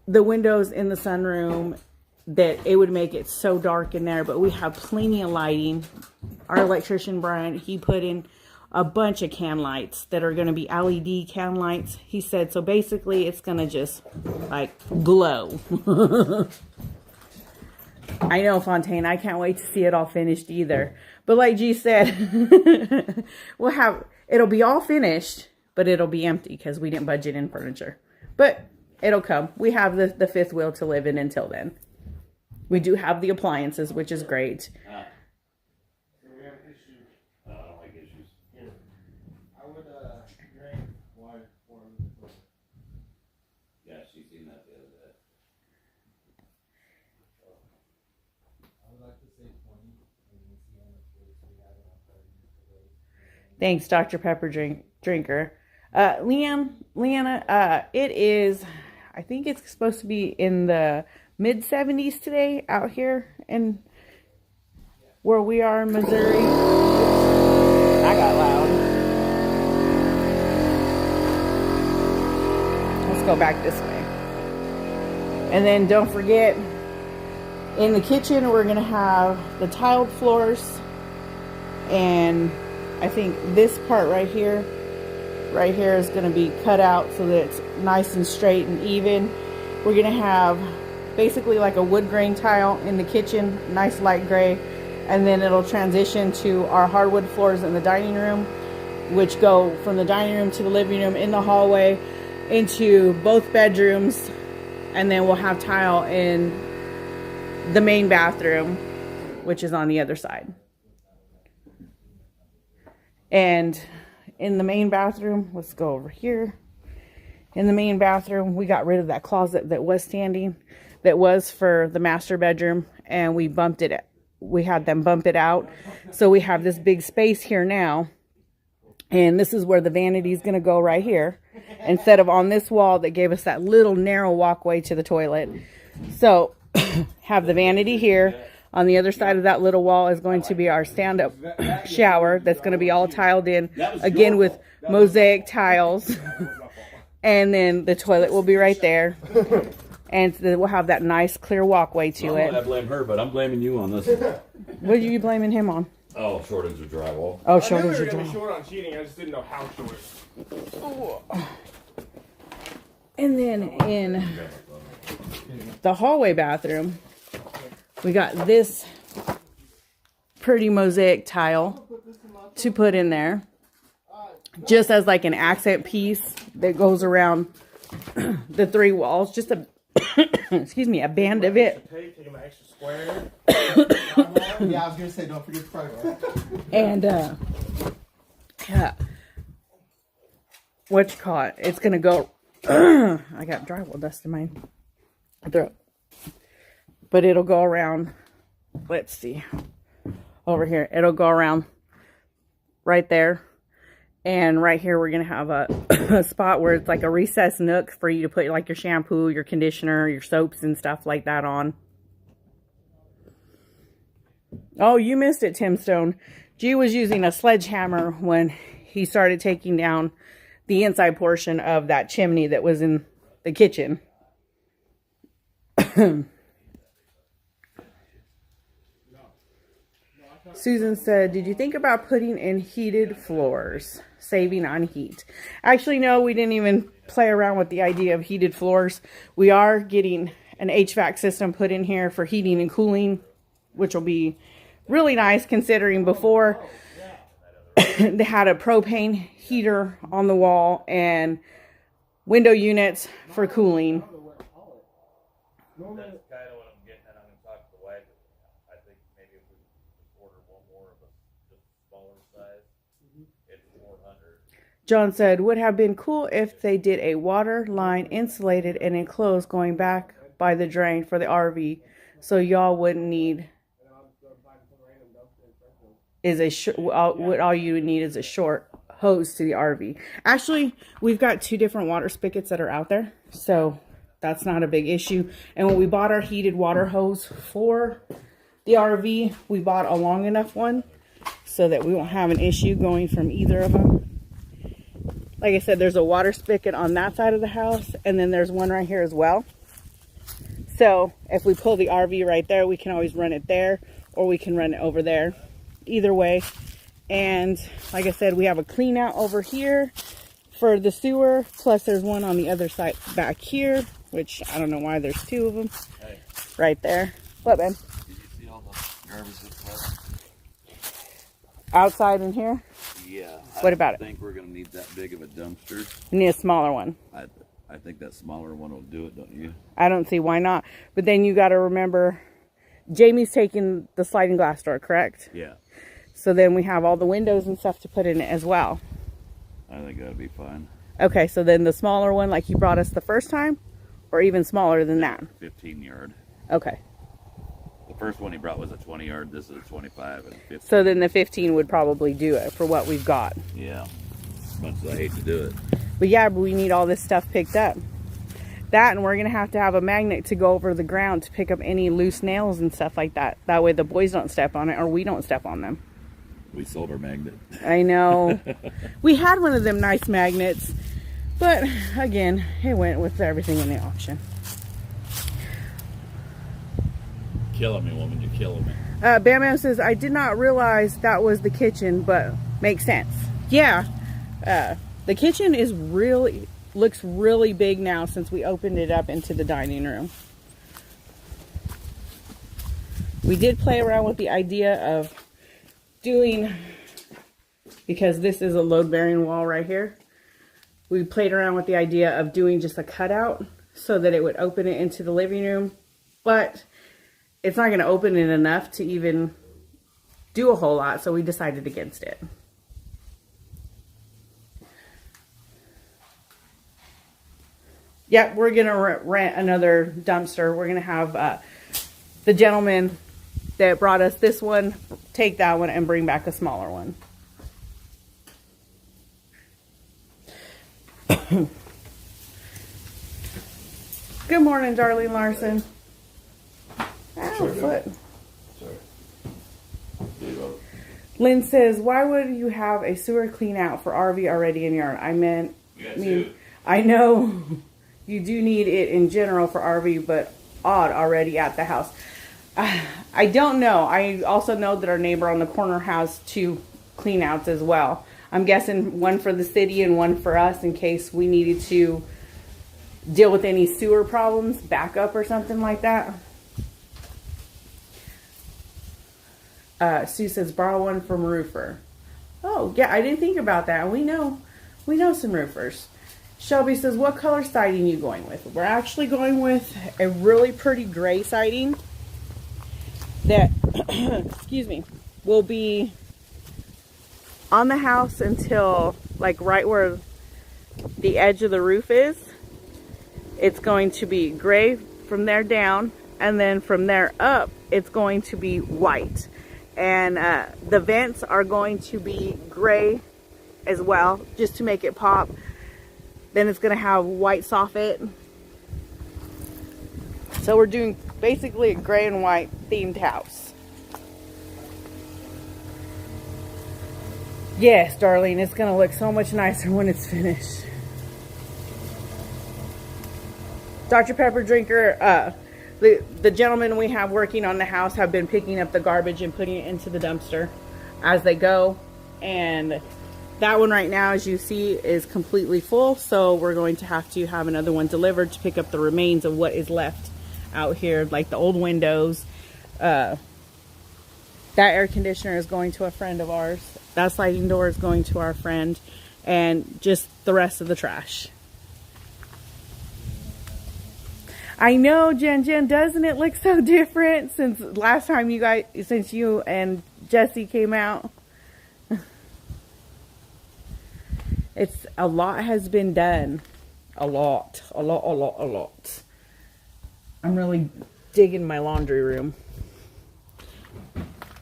the windows in the sunroom, that it would make it so dark in there. But we have plenty of lighting. Our electrician, Brian, he put in a bunch of can lights that are going to be LED can lights. He said, so basically it's going to just like glow. I know, Fontaine, I can't wait to see it all finished either. But like G said, it'll be all finished, but it'll be empty because we didn't budget in furniture. But it'll come. We have the fifth wheel to live in until then. We do have the appliances, which is great. I don't like issues. I would drink wine for him. Yeah, she's seen that the other day. I would like to say 20, and we'll see how much waste we have in our garden. Thanks, Dr. Pepper Drinker. Leanna, it is, I think it's supposed to be in the mid 70s today out here in where we are in Missouri. I got loud. Let's go back this way. And then don't forget, in the kitchen we're going to have the tiled floors, and I think this part right here is going to be cut out so that it's nice and straight and even. We're going to have basically like a wood grain tile in the kitchen, nice light gray, and then it'll transition to our hardwood floors in the dining room, which go from the dining room to the living room, in the hallway, into both bedrooms, and then we'll have tile in the main bathroom, which is on the other side. And in the main bathroom, let's go over here. In the main bathroom, we got rid of that closet that was standing, that was for the master bedroom, and we bumped it. We had them bump it out. So we have this big space here now. And this is where the vanity is going to go right here, instead of on this wall that gave us that little narrow walkway to the toilet. So have the vanity here. On the other side of that little wall is going to be our stand-up shower that's going to be all tiled in, again with mosaic tiles. And then the toilet will be right there. And we'll have that nice clear walkway to it. I blame her, but I'm blaming you on this. What are you blaming him on? Oh, shortage of drywall. Oh, I shortage knew of we were gonna be drywall. short on cheating. I just didn't know how short. And then in the hallway bathroom, we got this pretty mosaic tile to put in there, just as like an accent piece that goes around the three walls. Just a excuse me, a band of it. Take an extra square. Yeah, I was gonna say, don't forget the primer. And what you call it? It's gonna go. I got drywall dust in my throat, but it'll go around. Let's see, over here. It'll go around right there, and right here we're gonna have a spot where it's like a recessed nook for you to put like your shampoo, your conditioner, your soaps, and stuff like that on. Oh, you missed it, Tim Stone. G was using a sledgehammer when he started taking down the inside portion of that chimney that was in the kitchen. Susan said, did you think about putting in heated floors, saving on heat? Actually, no, we didn't even play around with the idea of heated floors. We are getting an HVAC system put in here for heating and cooling, which will be really nice considering before they had a propane heater on the wall and window units for cooling. That's kind of what I'm getting at. I'm going to talk to the wife. I think maybe if we order one more of a just smaller size, it's 400. John said, would have been cool if they did a water line insulated and enclosed going back by the drain for the RV, so y'all wouldn't need all you would need is a short hose to the RV. Actually, we've got 2 different water spigots that are out there, so that's not a big issue. And when we bought our heated water hose for the RV, we bought a long enough one so that we won't have an issue going from either of them. Like I said, there's a water spigot on that side of the house, and then there's one right here as well. So if we pull the RV right there, we can always run it there, or we can run it over there. Either way. And like I said, we have a clean out over here for the sewer, plus there's one on the other side back here, which I don't know why there's 2 of them. Hey, right there. What, Ben? did you see all the garbage that's left? Outside in here? Yeah. What about it? I think we're going to need that big of a dumpster. We need a smaller one. I think that smaller one will do it, don't you? I don't see why not. But then you got to remember, Jamie's taking the sliding glass door, correct? Yeah. So then we have all the windows and stuff to put in it as well. I think that'll be fine. Okay, so then the smaller one like you brought us the first time, or even smaller than that? 15 yard. Okay. The first one he brought was a 20 yard. This is a 25 and 15. So then the 15 would probably do it for what we've got. Yeah. As much as I hate to do it. But yeah, we need all this stuff picked up. That, and we're going to have a magnet to go over the ground to pick up any loose nails and stuff like that. That way the boys don't step on it, or we don't step on them. We sold our magnet. I know. We had one of them nice magnets, but again, it went with everything in the auction. Killing me, woman. You're killing me. Bam Bam says, I did not realize that was the kitchen, but makes sense. Yeah. The kitchen looks really big now since we opened it up into the dining room. We did play around with the idea of doing, because this is a load bearing wall right here, we played around with the idea of doing just a cutout so that it would open it into the living room, but it's not going to open it enough to even do a whole lot, so we decided against it. Yep, we're going to rent another dumpster. We're going to have the gentleman that brought us this one take that one and bring back a smaller one. Good morning, Darlene Larson. Ow, foot. Sorry. Lynn says, why would you have a sewer clean out for RV already in yard? I know you do need it in general for RV, but odd already at the house. I don't know. I also know that our neighbor on the corner has 2 clean outs as well. I'm guessing one for the city and one for us in case we needed to deal with any sewer problems, backup or something like that. Sue says, borrow one from roofer. Oh, yeah, I didn't think about that. We know some roofers. Shelby says, what color siding you going with? We're actually going with a really pretty gray siding that, excuse me, will be on the house until like right where the edge of the roof is. It's going to be gray from there down, and then from there up it's going to be white, and the vents are going to be gray as well, just to make it pop. Then it's going to have white soffit. So we're doing basically a gray and white themed house. Yes, darling, it's going to look so much nicer when it's finished. Dr. Pepper Drinker, the gentlemen we have working on the house have been picking up the garbage and putting it into the dumpster as they go. And that one right now, as you see, is completely full. So we're going to have another one delivered to pick up the remains of what is left out here, like the old windows. That air conditioner is going to a friend of ours. That sliding door is going to our friend. And just the rest of the trash. I know, Jen, doesn't it look so different since last time since you and Jesse came out? It's a lot has been done. A lot. I'm really digging my laundry room.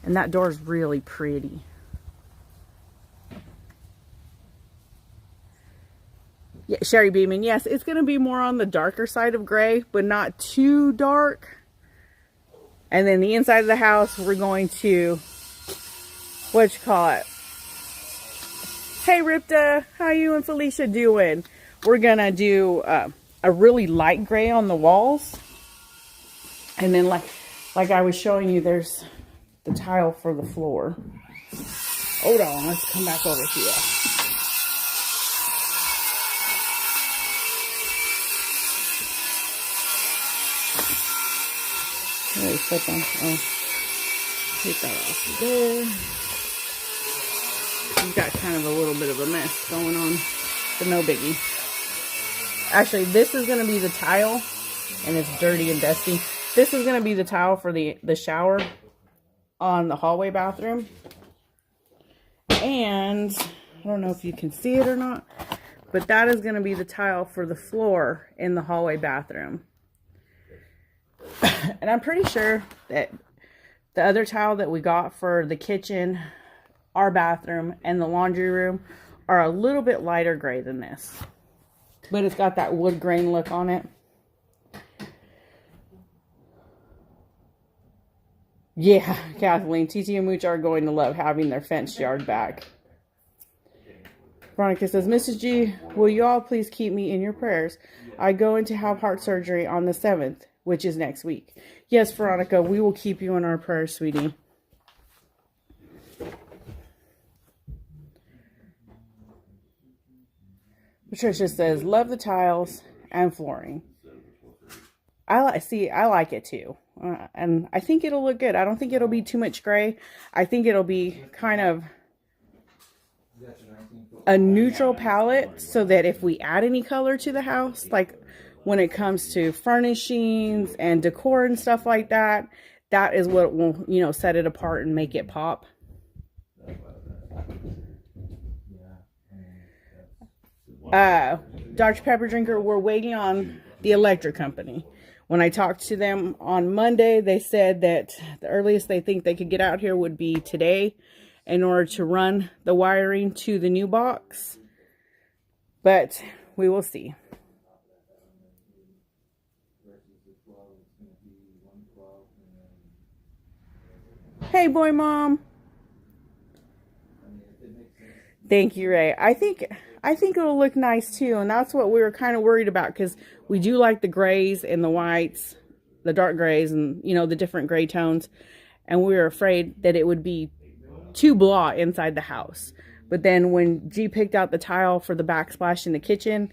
And that door's really pretty. Yeah, Sherry Beeman, yes, it's going to be more on the darker side of gray, but not too dark. And then the inside of the house, we're going to, what you call it? Hey, Ripta, how you and Felicia doing? We're going to do a really light gray on the walls. And then like I was showing you, there's the tile for the floor. Hold on, let's come back over here. Really flip on. Oh, take that off there. We've got kind of a little bit of a mess going on, but no biggie. Actually, this is going to be the tile, and it's dirty and dusty. This is going to be the tile for the shower on the hallway bathroom. And I don't know if you can see it or not, but that is going to be the tile for the floor in the hallway bathroom. And I'm pretty sure that the other tile that we got for the kitchen, our bathroom, and the laundry room are a little bit lighter gray than this. But it's got that wood grain look on it. Yeah, Kathleen, TT and Mooch are going to love having their fenced yard back. Veronica says, Mrs. G, will you all please keep me in your prayers? I go in to have heart surgery on the 7th, which is next week. Yes, Veronica, we will keep you in our prayers, sweetie. Patricia says, love the tiles and flooring. I like it too. And I think it'll look good. I don't think it'll be too much gray. I think it'll be kind of a neutral palette so that if we add any color to the house, like when it comes to furnishings and decor and stuff like that, that is what will, you know, set it apart and make it pop. Dr. Pepper Drinker, we're waiting on the electric company. When I talked to them on Monday, they said that the earliest they think they could get out here would be today in order to run the wiring to the new box. But we will see. Hey, boy mom. Thank you, Ray. I think it'll look nice too, and that's what we were kind of worried about, because we do like the grays and the whites, the dark grays, and you know, the different gray tones, and we were afraid that it would be too blah inside the house. But then when G picked out the tile for the backsplash in the kitchen,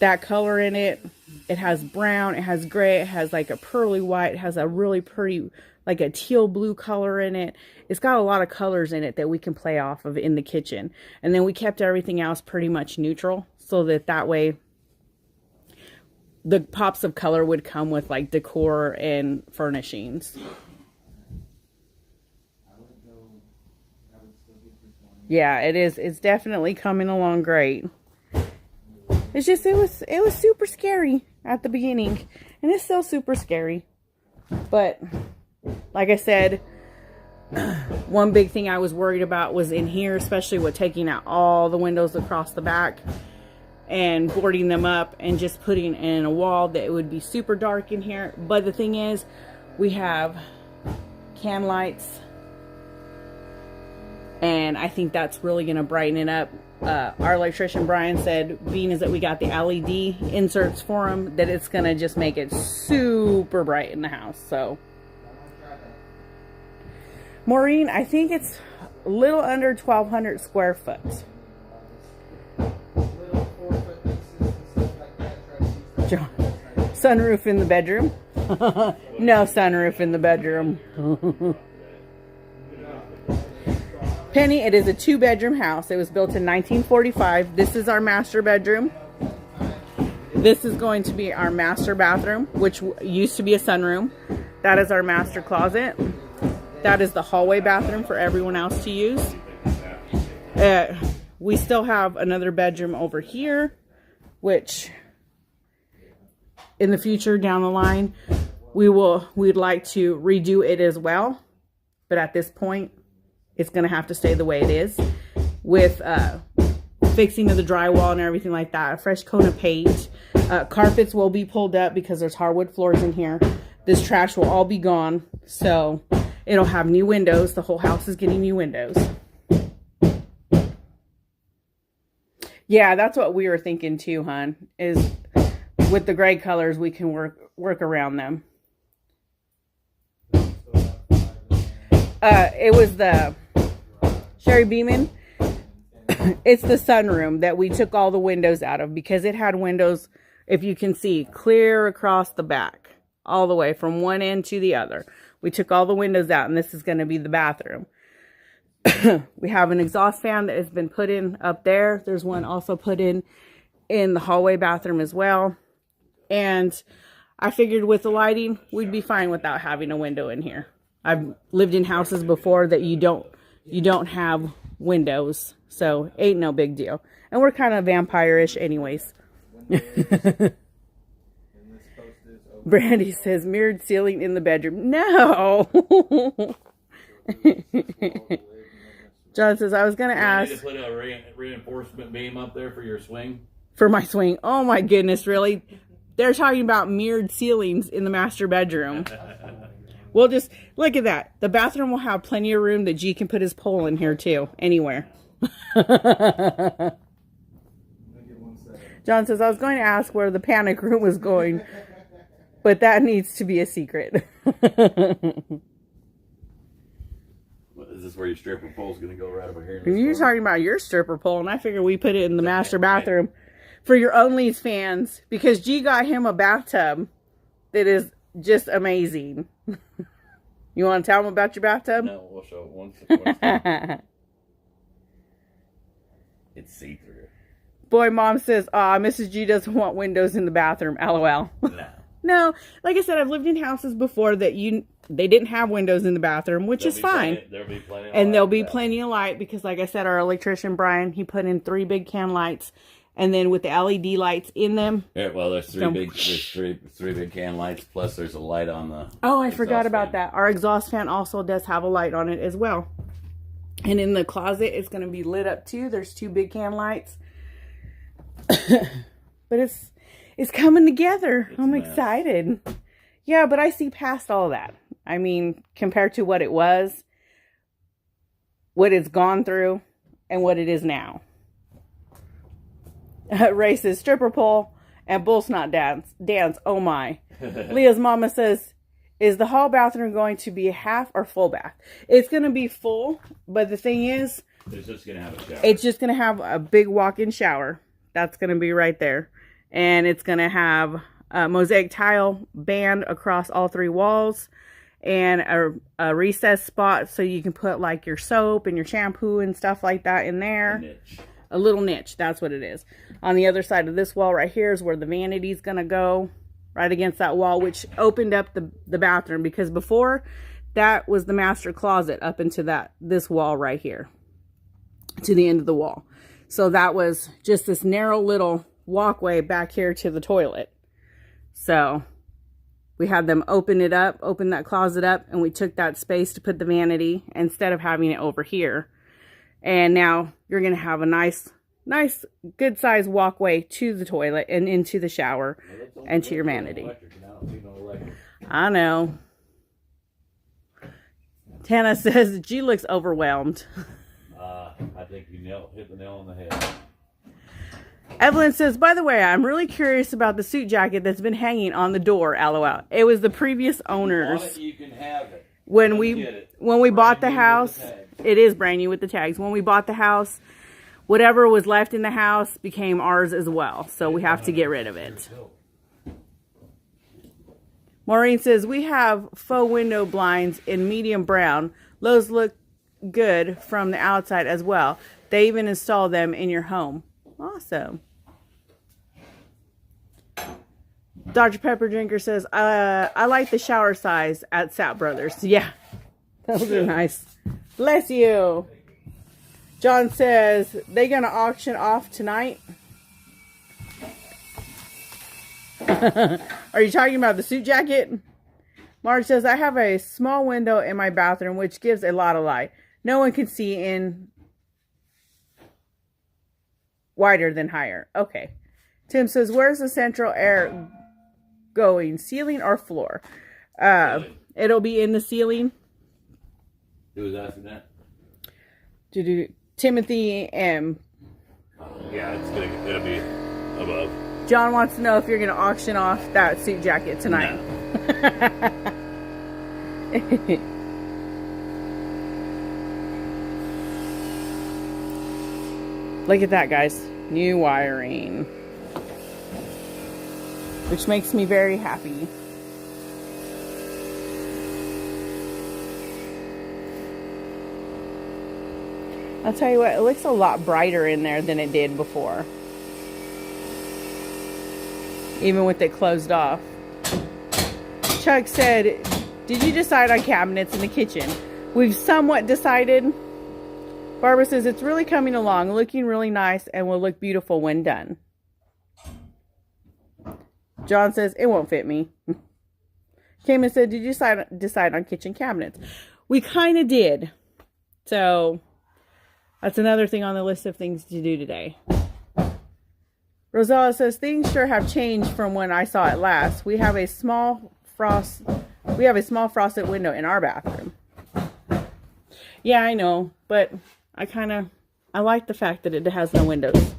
that color in it, it has brown, it has gray, it has like a pearly white, it has a really pretty, like a teal blue color in it. It's got a lot of colors in it that we can play off of in the kitchen. And then we kept everything else pretty much neutral. so that way the pops of color would come with like decor and furnishings. Yeah, it is. It's definitely coming along great. It's just, it was super scary at the beginning, and it's still super scary. But like I said, one big thing I was worried about was in here, especially with taking out all the windows across the back and boarding them up and just putting in a wall, that it would be super dark in here. But the thing is, we have can lights, and I think that's really going to brighten it up. Our electrician Brian said, being is that we got the LED inserts for him, that it's going to just make it super bright in the house. So Maureen, I think it's a little under 1,200 square foot. John, sunroof in the bedroom? No sunroof in the bedroom. Penny, it is a 2-bedroom house. It was built in 1945. This is our master bedroom. This is going to be our master bathroom, which used to be a sunroom. That is our master closet. That is the hallway bathroom for everyone else to use. We still have another bedroom over here, which in the future down the line, we'd like to redo it as well. But at this point, it's going to have to stay the way it is, with fixing of the drywall and everything like that. A fresh coat of paint. Carpets will be pulled up because there's hardwood floors in here. This trash will all be gone. So it'll have new windows. The whole house is getting new windows. Yeah, that's what we were thinking too, hon. Is with the gray colors, we can work around them. It was the Sherry Beeman. It's the sunroom that we took all the windows out of, because it had windows, if you can see, clear across the back, all the way from one end to the other. We took all the windows out, and this is going to be the bathroom. We have an exhaust fan that has been put in up there. There's one also put in the hallway bathroom as well. And I figured with the lighting, we'd be fine without having a window in here. I've lived in houses before that you don't have windows, so ain't no big deal. And we're kind of vampire-ish anyways. Brandy says mirrored ceiling in the bedroom. No. John says, I was going to ask. You need to put a reinforcement beam up there for your swing? For my swing. Oh my goodness, really? They're talking about mirrored ceilings in the master bedroom. We'll just, look at that. The bathroom will have plenty of room that G can put his pole in here too. Anywhere. John says, I was going to ask where the panic room was going, but that needs to be a secret. Is this where your stripper pole's going to go right over here? You're talking about your stripper pole, and I figure we put it in the master bathroom for your Only's fans, because G got him a bathtub that is just amazing. You want to tell them about your bathtub? No, we'll show it once. It's see-through. Boy, Mom says, Mrs. G doesn't want windows in the bathroom. LOL. No. No, like I said, I've lived in houses before that they didn't have windows in the bathroom, which is fine. There'll be plenty of light. And there'll be plenty of light because, like I said, our electrician, Brian, he put in 3 big can lights. And then with the LED lights in them. Yeah, well, there's three big can lights, plus there's a light on the. Oh, I forgot about that. Our exhaust fan also does have a light on it as well. And in the closet, it's going to be lit up too. There's 2 big can lights. But it's coming together. I'm excited. Yeah, but I see past all that. I mean, compared to what it was, what it's gone through, and what it is now. Ray says stripper pole and bull snot dance. Oh my. Leah's mama says, is the hall bathroom going to be half or full bath? It's going to be full, but the thing is, it's just going to have a shower. It's just going to have a big walk-in shower. That's going to be right there. And it's going to have a mosaic tile band across all 3 walls and a recessed spot so you can put like your soap and your shampoo and stuff like that in there. a little niche. That's what it is. On the other side of this wall right here is where the vanity's going to go, right against that wall, which opened up the bathroom, because before that was the master closet up into this wall right here to the end of the wall. So that was just this narrow little walkway back here to the toilet. So we had them open that closet up, and we took that space to put the vanity instead of having it over here. And now you're going to have a nice, good size walkway to the toilet and into the shower and to your vanity. I know. Tana says, G looks overwhelmed. I think you hit the nail on the head. Evelyn says, by the way, I'm really curious about the suit jacket that's been hanging on the door, LOL. It was the previous owners. You can have it. When we bought the house, it is brand new with the tags. When we bought the house, whatever was left in the house became ours as well. So we have to get rid of it. Maureen says, we have faux window blinds in medium brown. Those look good from the outside as well. They even install them in your home. Awesome. Dr. Pepper Drinker says, I like the shower size at Sap Brothers. Yeah, those are nice. Bless you. John says, they gonna auction off tonight? Are you talking about the suit jacket? Marge says, I have a small window in my bathroom which gives a lot of light. No one can see in wider than higher. Okay. Tim says, where's the central air going? Ceiling or floor? It'll be in the ceiling. Who was asking that? Timothy M. Yeah, it'll be above. John wants to know if you're going to auction off that suit jacket tonight. No. Look at that, guys. New wiring. Which makes me very happy. I'll tell you what, it looks a lot brighter in there than it did before. Even with it closed off. Chuck said, did you decide on cabinets in the kitchen? We've somewhat decided. Barbara says, it's really coming along, looking really nice, and will look beautiful when done. John says, it won't fit me. Cayman said, did you decide on kitchen cabinets? We kind of did. So, that's another thing on the list of things to do today. Rosella says, things sure have changed from when I saw it last. We have a small frosted window in our bathroom. Yeah, I know, but I like the fact that it has no windows.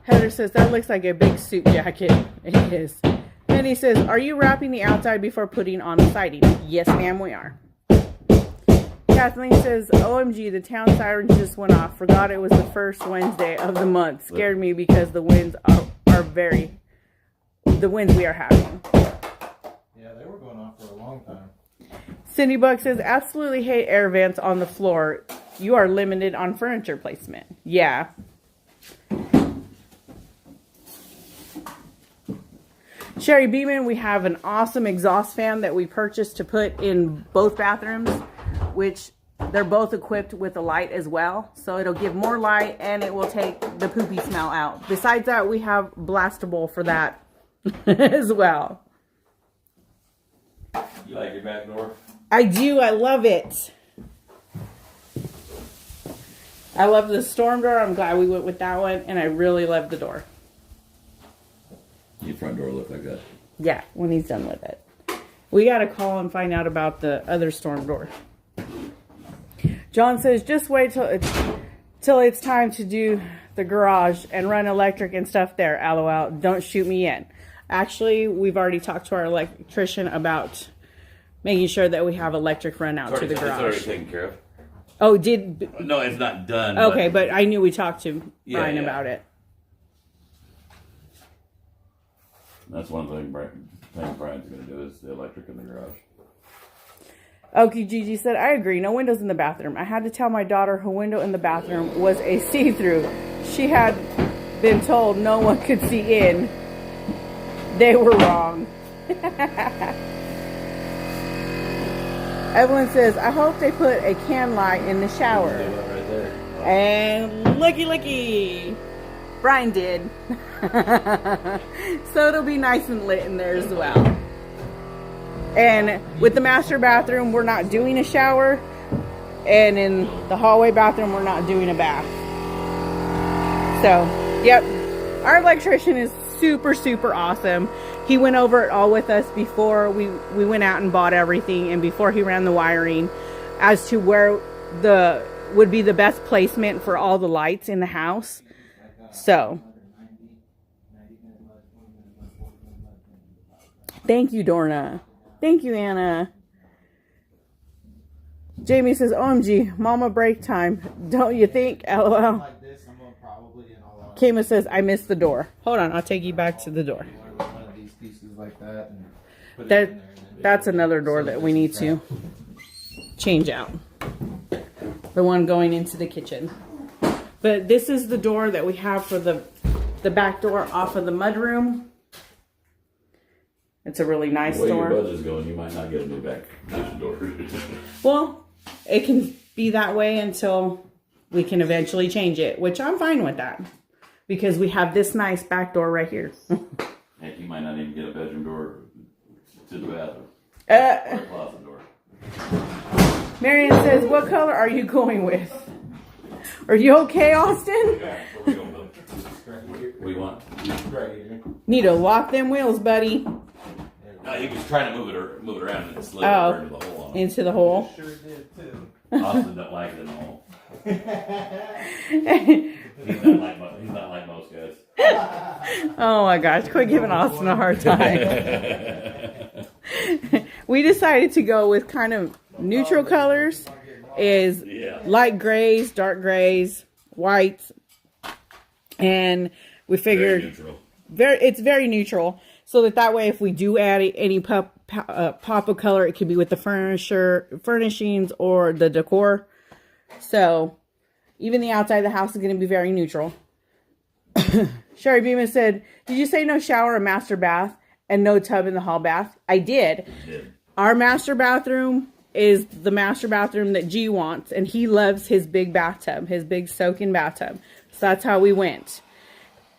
Heather says, that looks like a big suit jacket. It is. Penny says, are you wrapping the outside before putting on the siding? Yes, ma'am, we are. Kathleen says, OMG, the town siren just went off. Forgot it was the first Wednesday of the month. Scared me because the winds the winds we are having. Yeah, they were going off for a long time. Cindy Buck says, absolutely hate air vents on the floor. You are limited on furniture placement. Yeah. Sherry Beeman, we have an awesome exhaust fan that we purchased to put in both bathrooms, which they're both equipped with a light as well. So it'll give more light and it will take the poopy smell out. Besides that, we have Blastable for that as well. You like your back door? I do. I love it. I love the storm door. I'm glad we went with that one. And I really love the door. Your front door look like that? Yeah, when he's done with it. We got to call and find out about the other storm door. John says, just wait till it's time to do the garage and run electric and stuff there. LOL. Don't shoot me in. Actually, we've already talked to our electrician about making sure that we have electric run out to the garage. It's already taken care of. Oh, No, it's not done. Okay, but I knew we talked to Brian about it. That's one thing Brian's going to do is the electric in the garage. Okie Gigi said, I agree. No windows in the bathroom. I had to tell my daughter her window in the bathroom was a see-through. She had been told no one could see in. They were wrong. Evelyn says, I hope they put a can light in the shower. Right there. And looky. Brian did. So it'll be nice and lit in there as well. And with the master bathroom, we're not doing a shower. And in the hallway bathroom, we're not doing a bath. So, yep. Our electrician is super, super awesome. He went over it all with us before we went out and bought everything. And before he ran the wiring as to where would be the best placement for all the lights in the house. So, thank you, Dorna. Thank you, Anna. Jamie says, OMG, mama break time. Don't you think? LOL. Like this, I'm gonna probably, in all honesty, Kama says, I missed the door. Hold on, I'll take you back to the door. one of these pieces like that and put it That, in there and then that's another door that we need to change out. The one going into the kitchen. But this is the door that we have for the back door off of the mudroom. It's a really nice The way door. your budget's going, you might not get a new back door. Well, it can be that way until we can eventually change it, which I'm fine with that. Because we have this nice back door right here. Heck, you might not even get a bedroom door to the bathroom. Or a closet door. Marion says, what color are you going with? Are you okay, Austin? Yeah, where we going, Bill? What do you want? right here. Need to lock them wheels, buddy. No, he was trying to move it around and it slid Oh. over into the hole on him. Into the hole. Sure did too. Austin don't like it in the hole. He's not like most guys. Oh my gosh, quit giving Austin a hard time. We decided to go with kind of neutral colors. Is Yeah. light grays, dark grays, whites. And we Very figured neutral. it's very neutral. So that way if we do add any pop of color, it could be with the furnishings or the decor. So even the outside of the house is going to be very neutral. Sherry Beeman said, did you say no shower or master bath and no tub in the hall bath? I did. Our master bathroom is the master bathroom that G wants. And he loves his big bathtub, his big soak-in bathtub. So that's how we went.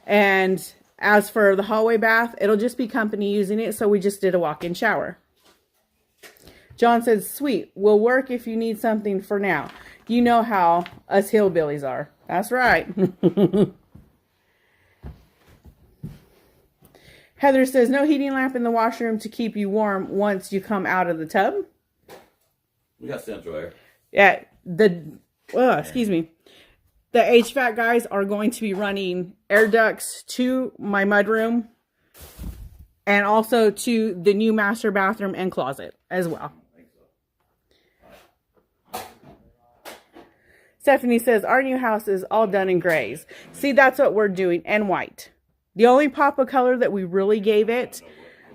And as for the hallway bath, it'll just be company using it. So we just did a walk-in shower. John says, sweet, will work if you need something for now. You know how us hillbillies are. That's right. Heather says, no heating lamp in the washroom to keep you warm once you come out of the tub. We got central air. Yeah, excuse me. The HVAC guys are going to be running air ducts to my mudroom and also to the new master bathroom and closet as well. Stephanie says, our new house is all done in grays. See, that's what we're doing, and white. The only pop of color that we really gave it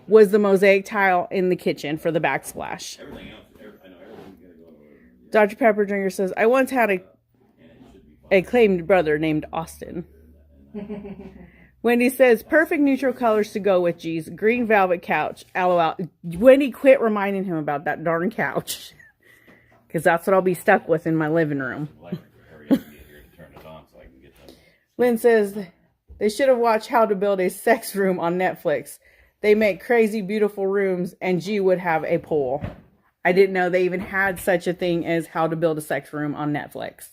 was the mosaic tile in the kitchen for the backsplash. Everything else, I know everything's going to go over. Dr. Pepper Drinker says, I once had a claimed brother named Austin. Wendy says, perfect neutral colors to go with G's. Green velvet couch. LOL. Wendy, quit reminding him about that darn couch. Because that's what I'll be stuck with in my living room. Lynn says, they should have watched How to Build a Sex Room on Netflix. They make crazy, beautiful rooms, and G would have a pool. I didn't know they even had such a thing as How to Build a Sex Room on Netflix.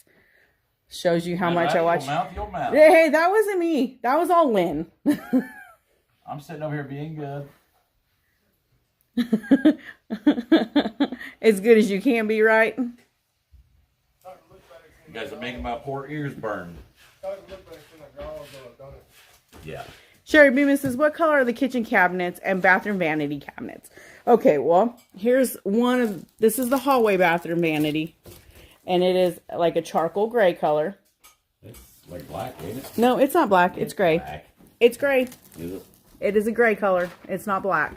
Shows you how much I watch. Your mouth. Hey, that wasn't me. That was all Lynn. I'm sitting over here being good. As good as you can be, right? You guys are making my poor ears burn. Yeah. Sherry Beeman says, what color are the kitchen cabinets and bathroom vanity cabinets? Okay, well, here's one of, this is the hallway bathroom vanity. And it is like a charcoal gray color. It's like black, ain't it? No, it's not black. It's gray. Black. It's gray. Is it? It is a gray color. It's not black.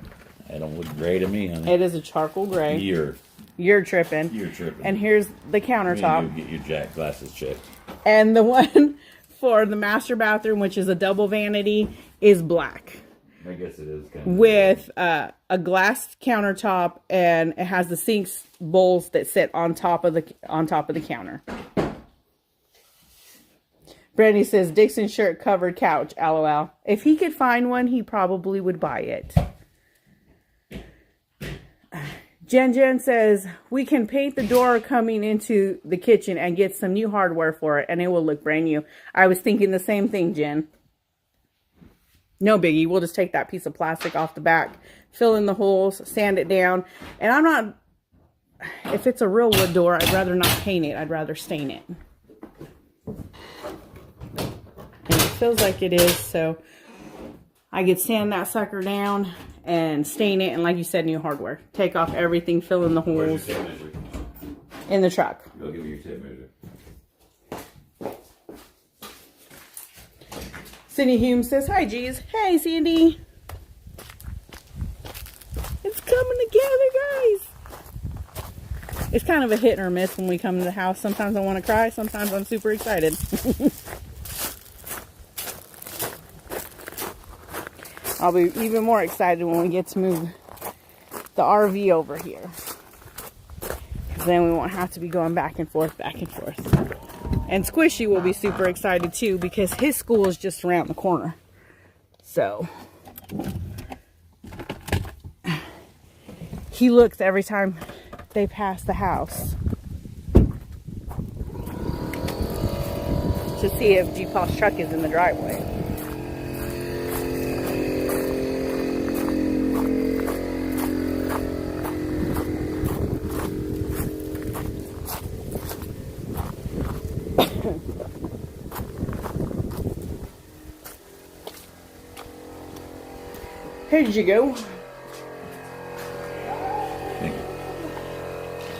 It don't look gray to me, honey. It is a charcoal gray. You're You're tripping. You're tripping. And here's the Me countertop. and you get your Jack glasses checked. And the one for the master bathroom, which is a double vanity, is black. I guess it is kind of With a glass countertop, and it has the sinks bowls that sit on top of the counter. Brandy says Dixon shirt covered couch. LOL. If he could find one, he probably would buy it. Jen says we can paint the door coming into the kitchen and get some new hardware for it, and it will look brand new. I was thinking the same thing, Jen. No biggie. We'll just take that piece of plastic off the back, fill in the holes, sand it down. And I'm not, if it's a real wood door, I'd rather not paint it. I'd rather stain it. And it feels like it is, so I could sand that sucker down and stain it, and like you said, new hardware. Take off everything, fill in the Where's holes your tape measure? in the truck. Go give me your tape measure. Cindy Hume says, hi, G's. Hey, Sandy. It's coming together, guys. It's kind of a hit or miss when we come to the house. Sometimes I want to cry. Sometimes I'm super excited. I'll be even more excited when we get to move the RV over here. Because then we won't have to be going back and forth, back and forth. And Squishy will be super excited too, because his school is just around the corner. So he looks every time they pass the house to see if G-Paw's truck is in the driveway. Here did you go? Thank you.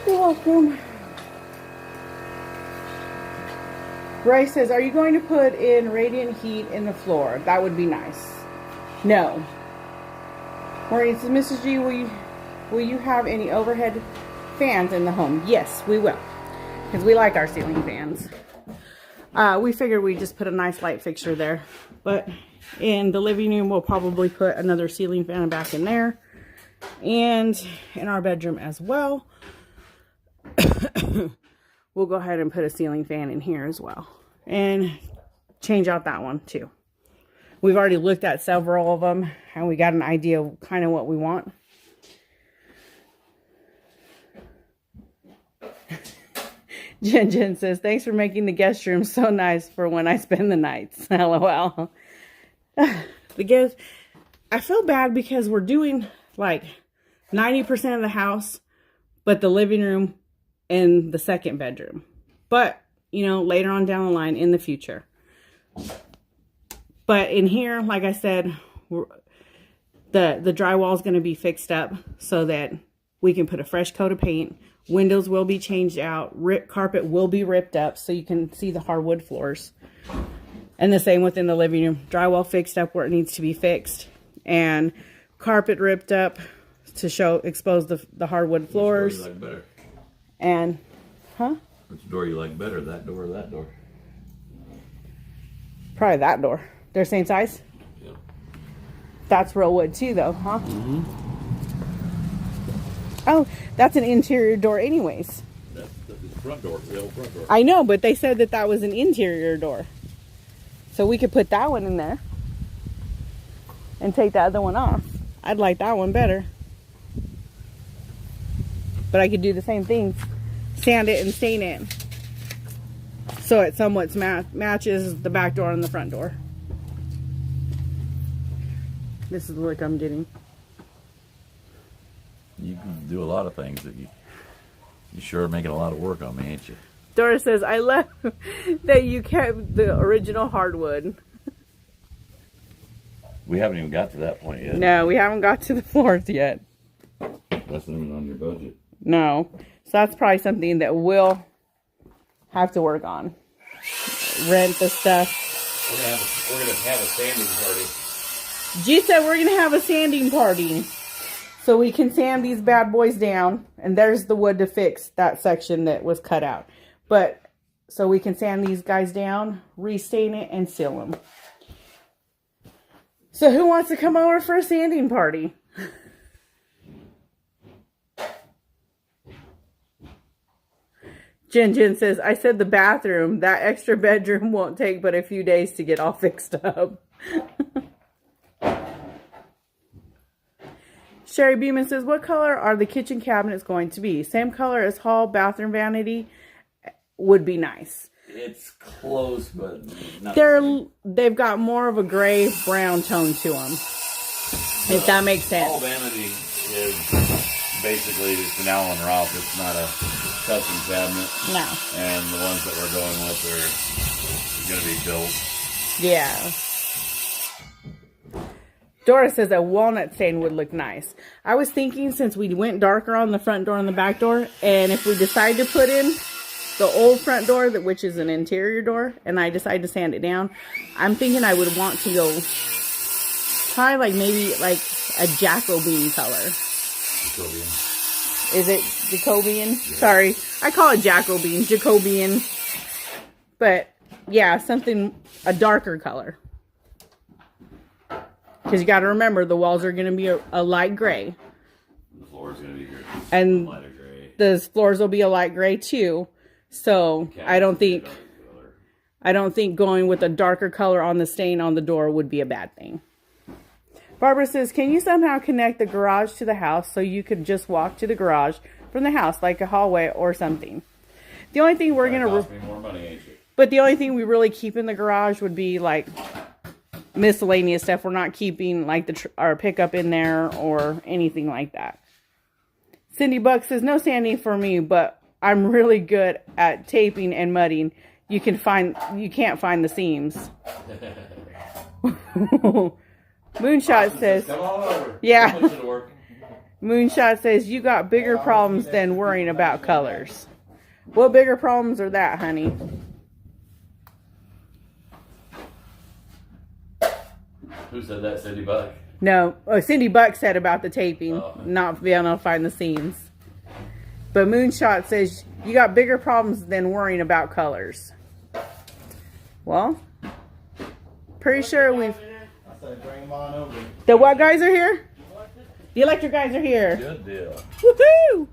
You're welcome. Ray says, are you going to put in radiant heat in the floor? That would be nice. No. Maureen says, Mrs. G, will you have any overhead fans in the home? Yes, we will. Because we like our ceiling fans. We figured we'd just put a nice light fixture there. But in the living room, we'll probably put another ceiling fan back in there. And in our bedroom as well. We'll go ahead and put a ceiling fan in here as well. And change out that one too. We've already looked at several of them. And we got an idea of kind of what we want. Jen says, thanks for making the guest room so nice for when I spend the nights. LOL. The guest, I feel bad because we're doing like 90% of the house, but the living room and the second bedroom. But, you know, later on down the line in the future. But in here, like I said, the drywall is going to be fixed up so that we can put a fresh coat of paint. Windows will be changed out. Carpet will be ripped up so you can see the hardwood floors. And the same within the living room. Drywall fixed up where it needs to be fixed. And carpet ripped up to expose the hardwood floors. Which door you like better? And, huh? Which door you like better, that door or that door? Probably that door. They're same size? Yep. That's real wood too though, huh? Mm-hmm. Oh, that's an interior door anyways. That's the front door, the old front door. I know, but they said that was an interior door. So we could put that one in there. And take the other one off. I'd like that one better. But I could do the same thing. Sand it and stain it. So it somewhat matches the back door and the front door. This is the look I'm getting. You can do a lot of things that you sure are making a lot of work on me, ain't you? Dora says, I love that you kept the original hardwood. We haven't even got to that point yet. No, we haven't got to the floors yet. That's not even on your budget. No. So that's probably something that we'll have to work on. Rent the stuff. We're gonna have a sanding party. G said we're going to have a sanding party. So we can sand these bad boys down, and there's the wood to fix that section that was cut out. But, so we can sand these guys down, restain it, and seal them. So who wants to come over for a sanding party? Jen says, I said the bathroom. That extra bedroom won't take but a few days to get all fixed up. Sherry Beeman says, what color are the kitchen cabinets going to be? Same color as hall bathroom vanity would be nice. It's close, but not. They've got more of a gray brown tone to them. If that makes sense. Hall vanity is basically just an Allen Roth. It's not a custom cabinet. No. And the ones that we're going with are going to be built. Yeah. Dora says a walnut stain would look nice. I was thinking since we went darker on the front door and the back door, and if we decide to put in the old front door, which is an interior door, and I decide to sand it down, I'm thinking I would want to go probably like maybe like a Jacobean color. Jacobean. Is it Jacobean? Yeah. Sorry. I call it Jacobean. But yeah, something, a darker color. Because you got to remember, the walls are going to be a light gray. The floor is going to be gray. And lighter gray. The floors will be a light gray too. So I don't think going with a darker color on the stain on the door would be a bad thing. Barbara says, can you somehow connect the garage to the house so you could just walk to the garage from the house, like a hallway or something? The only thing we're going to... cost me more money, ain't you? But the only thing we really keep in the garage would be like miscellaneous stuff. We're not keeping like our pickup in there or anything like that. Cindy Buck says, no sanding for me, but I'm really good at taping and mudding. You can't find the seams. Moonshot says, come on over. yeah. Come to work. Moonshot says, you got bigger problems than worrying about colors. What bigger problems are that, honey? Who said that, Cindy Buck? No, Cindy Buck said about the taping, not being able to find the seams. But Moonshot says, you got bigger problems than worrying about colors. Well, pretty sure we've... I said bring them on over. The what guys are here? The electric guys are here. Good deal. Woohoo!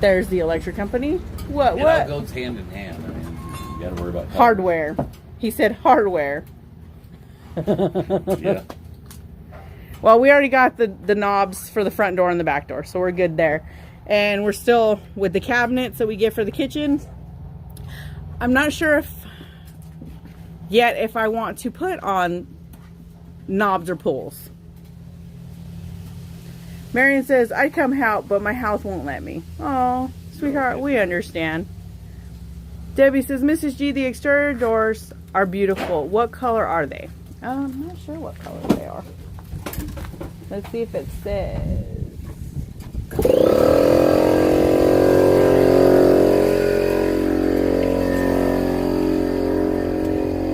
There's the electric company. What? It all goes hand in hand. I mean, you got to worry about colors. Hardware. He said hardware. Yeah. Well, we already got the knobs for the front door and the back door, so we're good there. And we're still with the cabinets that we get for the kitchen. I'm not sure if I want to put on knobs or pulls. Marion says, I'd come help, but my house won't let me. Oh, sweetheart, we understand. Debbie says, Mrs. G, the exterior doors are beautiful. What color are they? I'm not sure what color they are. Let's see if it says.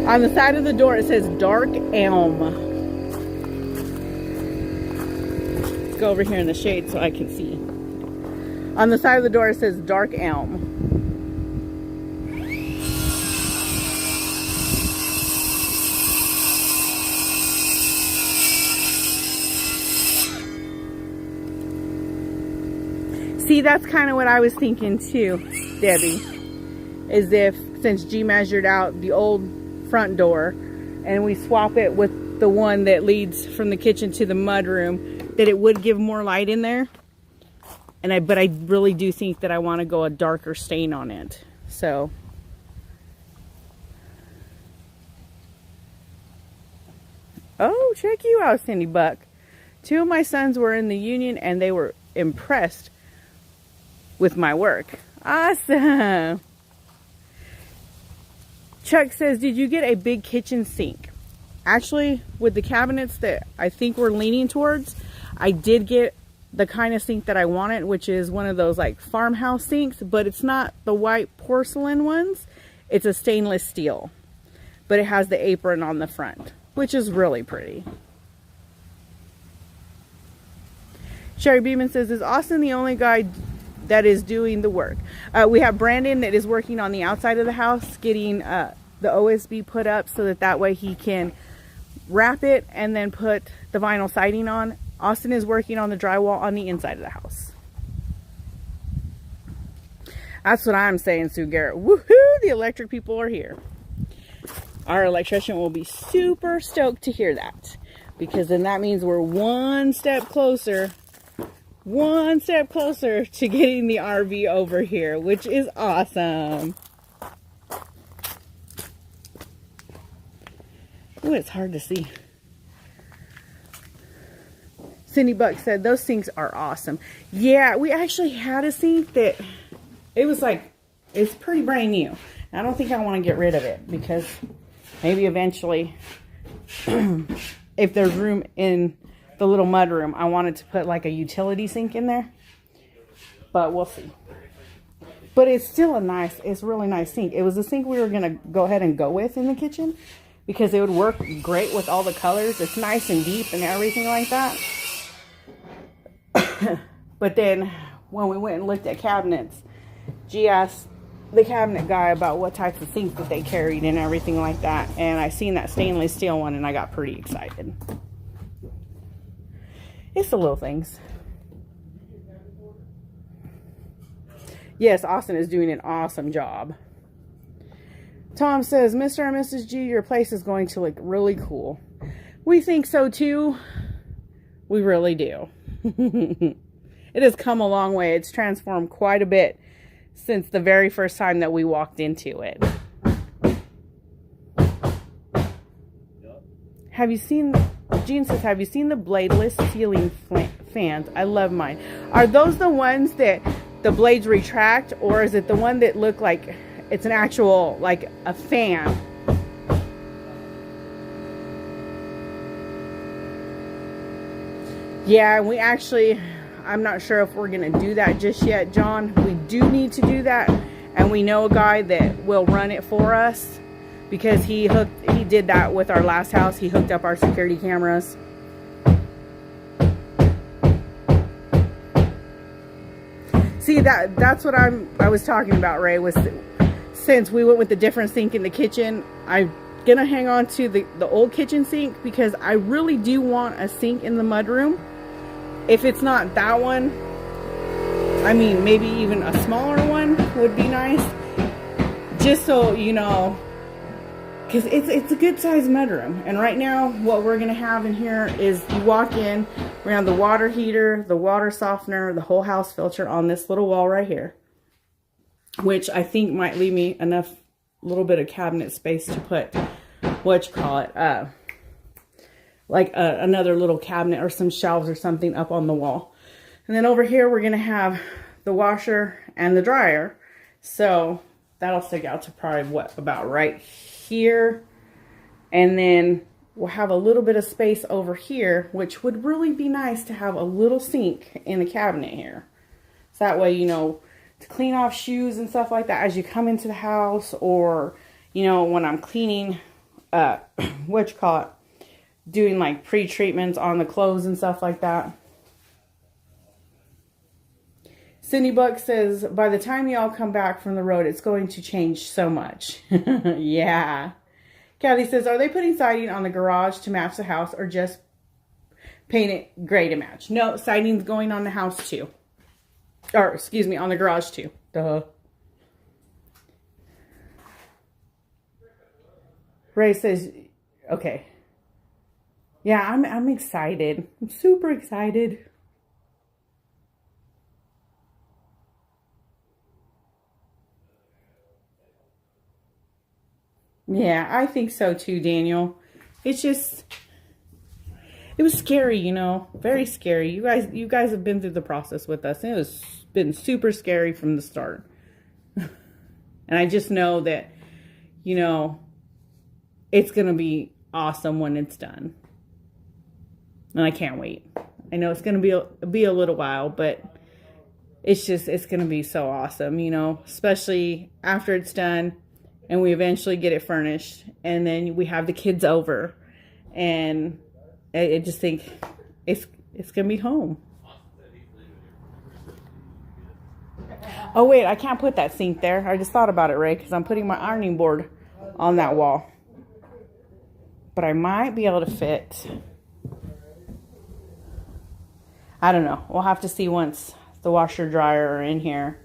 On the side of the door, it says dark elm. Let's go over here in the shade so I can see. On the side of the door, it says dark elm. See, that's kind of what I was thinking too, Debbie. Is if, since G measured out the old front door, and we swap it with the one that leads from the kitchen to the mudroom, that it would give more light in there. But I really do think that I want to go a darker stain on it. So. Oh, check you out, Cindy Buck. 2 of my sons were in the union and they were impressed with my work. Awesome. Chuck says, did you get a big kitchen sink? Actually, with the cabinets that I think we're leaning towards, I did get the kind of sink that I wanted, which is one of those like farmhouse sinks, but it's not the white porcelain ones. It's a stainless steel, but it has the apron on the front, which is really pretty. Sherry Beeman says, is Austin the only guy that is doing the work? We have Brandon that is working on the outside of the house, getting the OSB put up so that way he can wrap it and then put the vinyl siding on. Austin is working on the drywall on the inside of the house. That's what I'm saying, Sue Garrett. Woohoo! The electric people are here. Our electrician will be super stoked to hear that, because then that means we're one step closer to getting the RV over here, which is awesome. Ooh, it's hard to see. Cindy Buck said, those sinks are awesome. Yeah, we actually had a sink that it was like, it's pretty brand new. I don't think I want to get rid of it, because maybe eventually, if there's room in the little mud room, I wanted to put like a utility sink in there. But we'll see. But it's still it's a really nice sink. It was a sink we were going to go ahead and go with in the kitchen, because it would work great with all the colors. It's nice and deep and everything like that. But then when we went and looked at cabinets, G asked the cabinet guy about what types of sinks that they carried and everything like that. And I seen that stainless steel one and I got pretty excited. It's the little things. Yes, Austin is doing an awesome job. Tom says, Mr. and Mrs. G, your place is going to look really cool. We think so too. We really do. It has come a long way. It's transformed quite a bit since the very first time that we walked into it. Have you seen, Jean says, have you seen the bladeless ceiling fans? I love mine. Are those the ones that the blades retract, or is it the one that look like it's an actual, like a fan? Yeah, we actually, I'm not sure if we're going to do that just yet, John. We do need to do that. And we know a guy that will run it for us, because he did that with our last house. He hooked up our security cameras. See, that's what I was talking about, Ray, was since we went with the different sink in the kitchen, I'm going to hang on to the old kitchen sink, because I really do want a sink in the mudroom. If it's not that one, I mean, maybe even a smaller one would be nice. Just so, you know, because it's a good sized mudroom. And right now, what we're going to have in here is you walk in, we have the water heater, the water softener, the whole house filter on this little wall right here. Which I think might leave me enough little bit of cabinet space to put, another little cabinet or some shelves or something up on the wall. And then over here, we're going to have the washer and the dryer. So that'll stick out to probably about right here. And then we'll have a little bit of space over here, which would really be nice to have a little sink in the cabinet here. So that way, you know, to clean off shoes and stuff like that as you come into the house, or, you know, when I'm cleaning, doing like pre-treatments on the clothes and stuff like that. Cindy Buck says, by the time y'all come back from the road, it's going to change so much. Yeah. Kathy says, are they putting siding on the garage to match the house, or just paint it gray to match? No, siding's going on the house too. Or, excuse me, on the garage too. Duh. Ray says, okay. Yeah, I'm excited. I'm super excited. Yeah, I think so too, Daniel. It's just, it was scary, you know, very scary. You guys have been through the process with us, and it was been super scary from the start. And I just know that, you know, it's going to be awesome when it's done. And I can't wait. I know it's going to be a little while, but it's going to be so awesome, you know, especially after it's done and we eventually get it furnished, and then we have the kids over, and I just think it's going to be home. Oh, wait, I can't put that sink there. I just thought about it, Ray, because I'm putting my ironing board on that wall. But I might be able to fit. I don't know. We'll have to see once the washer dryer are in here,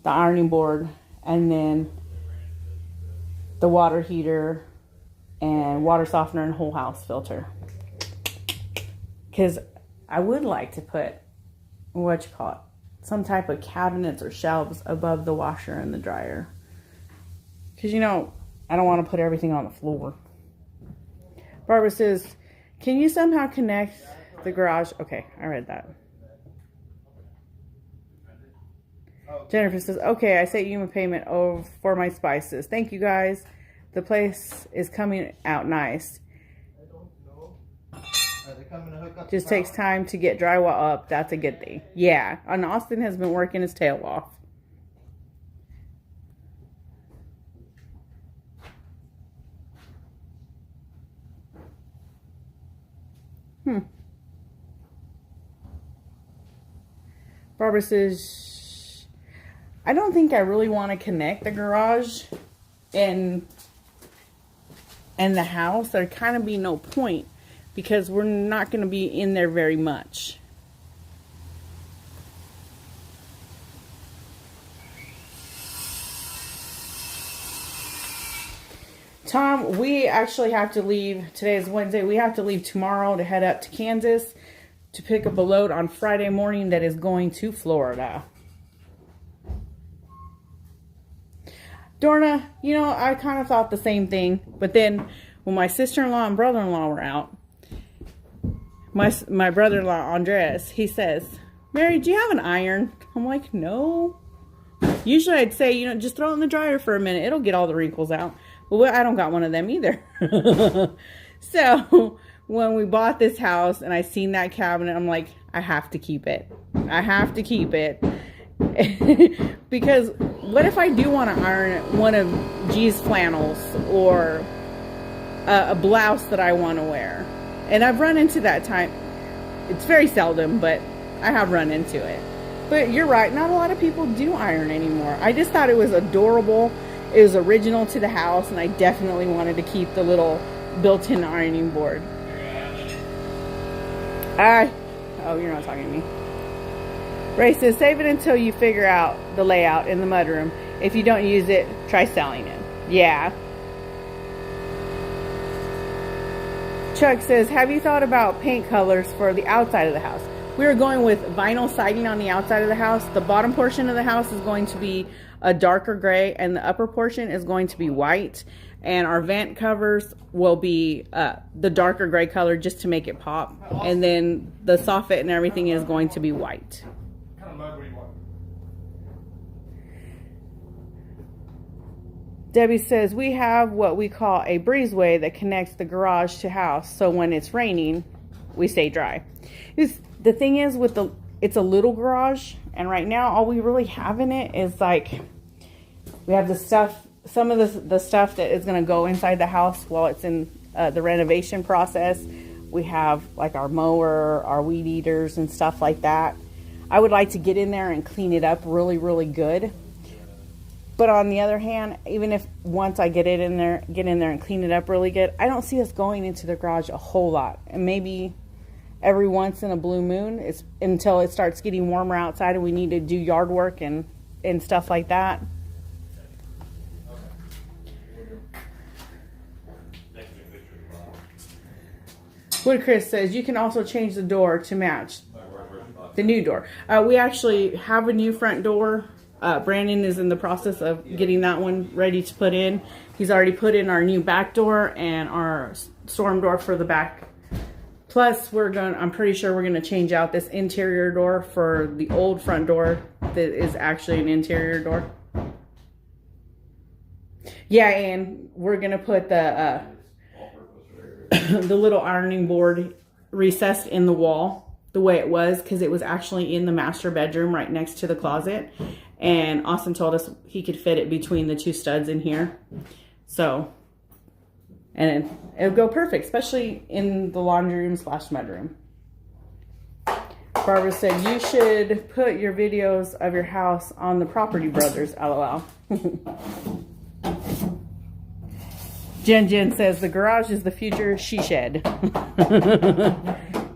the ironing board, and then the water heater and water softener and whole house filter. Because I would like to put, some type of cabinets or shelves above the washer and the dryer. Because, I don't want to put everything on the floor. Barbara says, can you somehow connect the garage? Okay, I read that. Jennifer says, okay, I sent you a payment for my spices. Thank you, guys. The place is coming out nice. Just takes time to get drywall up. That's a good thing. Yeah, and Austin has been working his tail off. Barbara says, I don't think I really want to connect the garage and the house. There'd kind of be no point because we're not going to be in there very much. Tom, we actually have to leave. Today is Wednesday. We have to leave tomorrow to head up to Kansas to pick up a load on Friday morning that is going to Florida. Dorna, I kind of thought the same thing. But then when my sister-in-law and brother-in-law were out, my brother-in-law, Andres, he says, Mary, do you have an iron? I'm like, no. Usually I'd say, just throw it in the dryer for a minute. It'll get all the wrinkles out. Well, I don't got one of them either. So when we bought this house and I seen that cabinet, I'm like, I have to keep it. I have to keep it. Because what if I do want to iron one of G's flannels or a blouse that I want to wear? And I've run into that time. It's very seldom, but I have run into it. But you're right, not a lot of people do iron anymore. I just thought it was adorable. It was original to the house, and I definitely wanted to keep the little built-in ironing board. Oh, you're not talking to me. Ray says, save it until you figure out the layout in the mudroom. If you don't use it, try selling it. Yeah. Chuck says, have you thought about paint colors for the outside of the house? We are going with vinyl siding on the outside of the house. The bottom portion of the house is going to be a darker gray, and the upper portion is going to be white. And our vent covers will be the darker gray color just to make it pop. And then the soffit and everything is going to be white. What kind of mud do you want? Debbie says, we have what we call a breezeway that connects the garage to house. So when it's raining, we stay dry. The thing is it's a little garage. And right now, all we really have in it is we have the stuff, some of the stuff that is going to go inside the house while it's in the renovation process. We have our mower, our weed eaters and stuff like that. I would like to get in there and clean it up really, really good. But on the other hand, even if once I get in there and clean it up really good, I don't see us going into the garage a whole lot. And maybe every once in a blue moon, it's until it starts getting warmer outside and we need to do yard work and stuff like that. What Chris says, you can also change the door to match the new door. We actually have a new front door. Brandon is in the process of getting that one ready to put in. He's already put in our new back door and our storm door for the back. Plus, I'm pretty sure we're gonna change out this interior door for the old front door that is actually an interior door. Yeah, and we're gonna put the the little ironing board recessed in the wall the way it was, because it was actually in the master bedroom right next to the closet. And Austin told us he could fit it between the two studs in here. So, and it'll go perfect, especially in the laundry room / mudroom. Barbara said, you should put your videos of your house on the Property Brothers, LOL. Jen says, the garage is the future she shed.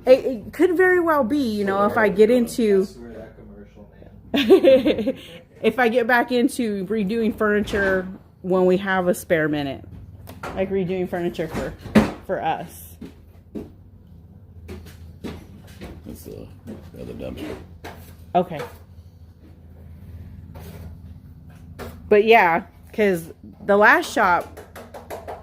It could very well be, you know, if I get into... I swear that commercial, man. if I get back into redoing furniture when we have a spare minute. Like redoing furniture for us. That's the other dumpster. Okay. But yeah, because the last shop,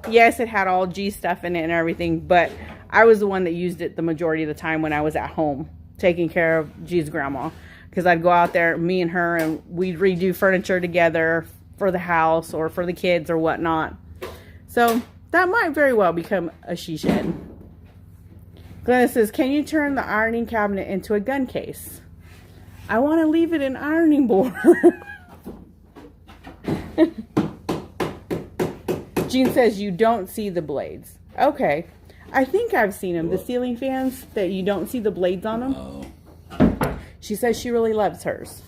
yes, it had all G stuff in it and everything, but I was the one that used it the majority of the time when I was at home taking care of G's grandma. Because I'd go out there, me and her, and we'd redo furniture together for the house or for the kids or whatnot. So that might very well become a she shed. Glenna says, can you turn the ironing cabinet into a gun case? I want to leave it an ironing board. Jean says you don't see the blades. Okay. I think I've seen them. The ceiling fans that you don't see the blades on them. Oh. She says she really loves hers.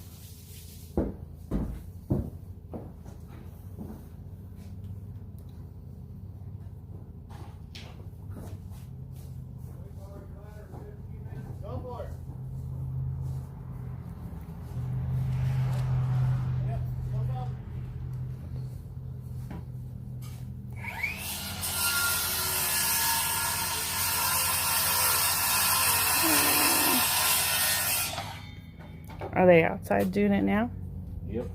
Are they outside doing it now? Yep.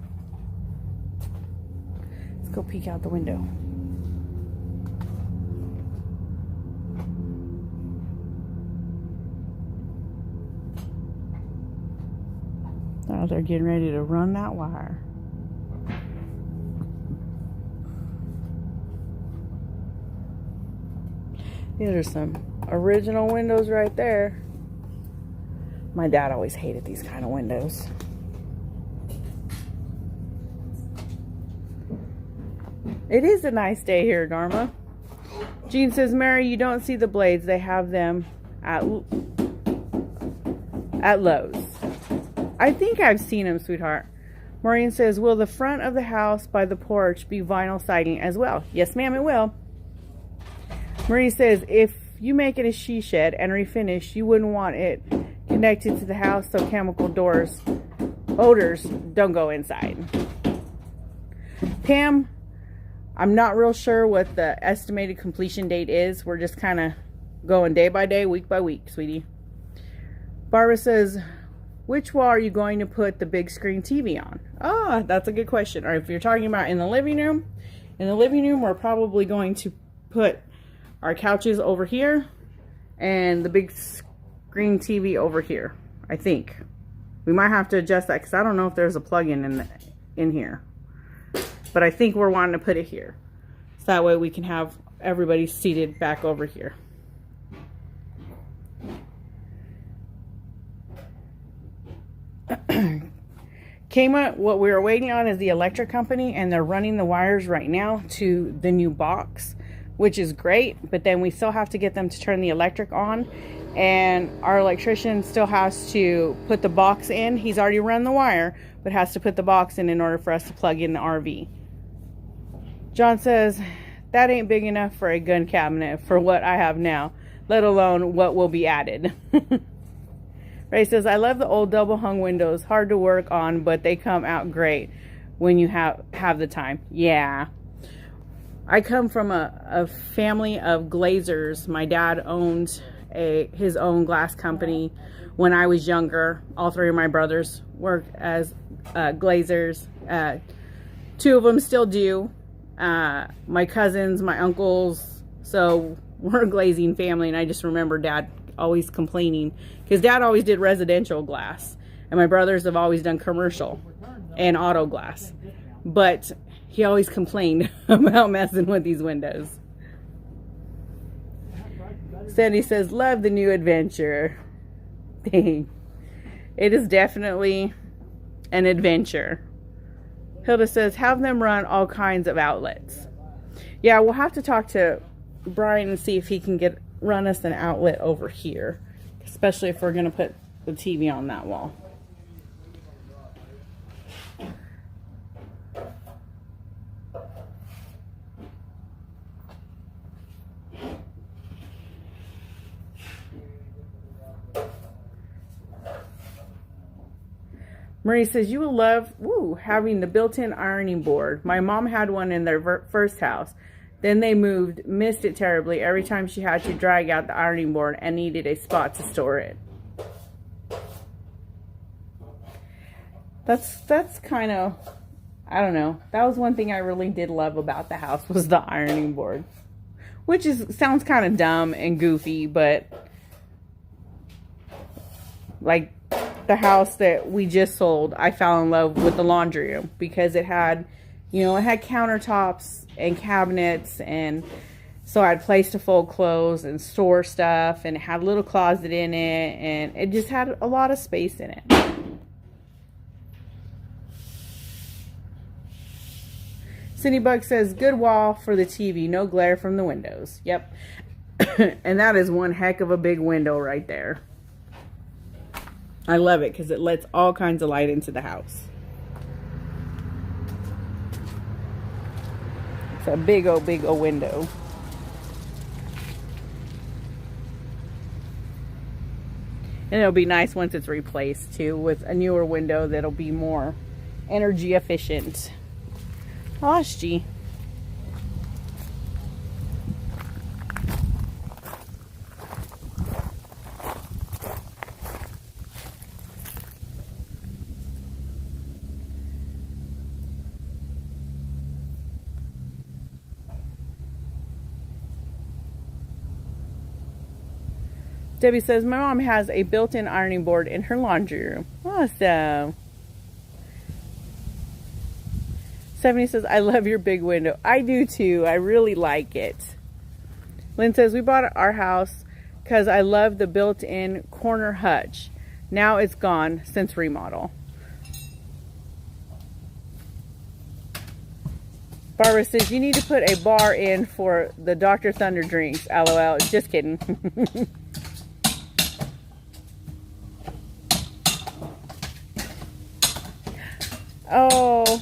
Let's go peek out the window. Oh, they're getting ready to run that wire. These are some original windows right there. My dad always hated these kind of windows. It is a nice day here, Dharma. Jean says, Mary, you don't see the blades. They have them at Lowe's. I think I've seen them, sweetheart. Maureen says, will the front of the house by the porch be vinyl siding as well? Yes, ma'am, it will. Marie says, if you make it a she shed and refinish, you wouldn't want it connected to the house so chemical odors don't go inside. Pam, I'm not real sure what the estimated completion date is. We're just kind of going day by day, week by week, sweetie. Barbara says, which wall are you going to put the big screen TV on? Ah, that's a good question. Or if you're talking about in the living room, we're probably going to put our couches over here and the big screen TV over here. I think we might have to adjust that because I don't know if there's a plug-in in here, but I think we're wanting to put it here so that way we can have everybody seated back over here. Kama, what we were waiting on is the electric company, and they're running the wires right now to the new box, which is great, but then we still have to get them to turn the electric on, and our electrician still has to put the box in. He's already run the wire, but has to put the box in order for us to plug in the RV. John says, that ain't big enough for a gun cabinet for what I have now, let alone what will be added. Ray says, I love the old double hung windows, hard to work on, but they come out great when you have the time. Yeah. I come from a family of glazers. My dad owned his own glass company when I was younger. All three of my brothers worked as glazers. Two of them still do. My cousins, my uncles. So we're a glazing family, and I just remember Dad always complaining because Dad always did residential glass, and my brothers have always done commercial and auto glass. But he always complained about messing with these windows. Sandy says, love the new adventure. Dang. It is definitely an adventure. Hilda says, have them run all kinds of outlets. Yeah, we'll have to talk to Brian and see if he can run us an outlet over here. Especially if we're going to put the TV on that wall. Marie says, you will love having the built-in ironing board. My mom had one in their first house. Then they moved, missed it terribly every time she had to drag out the ironing board and needed a spot to store it. That's kind of, I don't know. That was one thing I really did love about the house was the ironing board. Which sounds kind of dumb and goofy, but like the house that we just sold, I fell in love with the laundry room because it had, it had countertops and cabinets, and so I had place to fold clothes and store stuff, and it had a little closet in it, and it just had a lot of space in it. Cindy Buck says, good wall for the TV, no glare from the windows. Yep. And that is one heck of a big window right there. I love it because it lets all kinds of light into the house. It's a big old window. And it'll be nice once it's replaced too with a newer window that'll be more energy efficient. Gosh, gee. Debbie says, my mom has a built-in ironing board in her laundry room. Awesome. Stephanie says, I love your big window. I do too. I really like it. Lynn says, we bought our house because I love the built-in corner hutch. Now it's gone since remodel. Barbara says, you need to put a bar in for the Dr. Thunder drinks. LOL. Just kidding. Oh,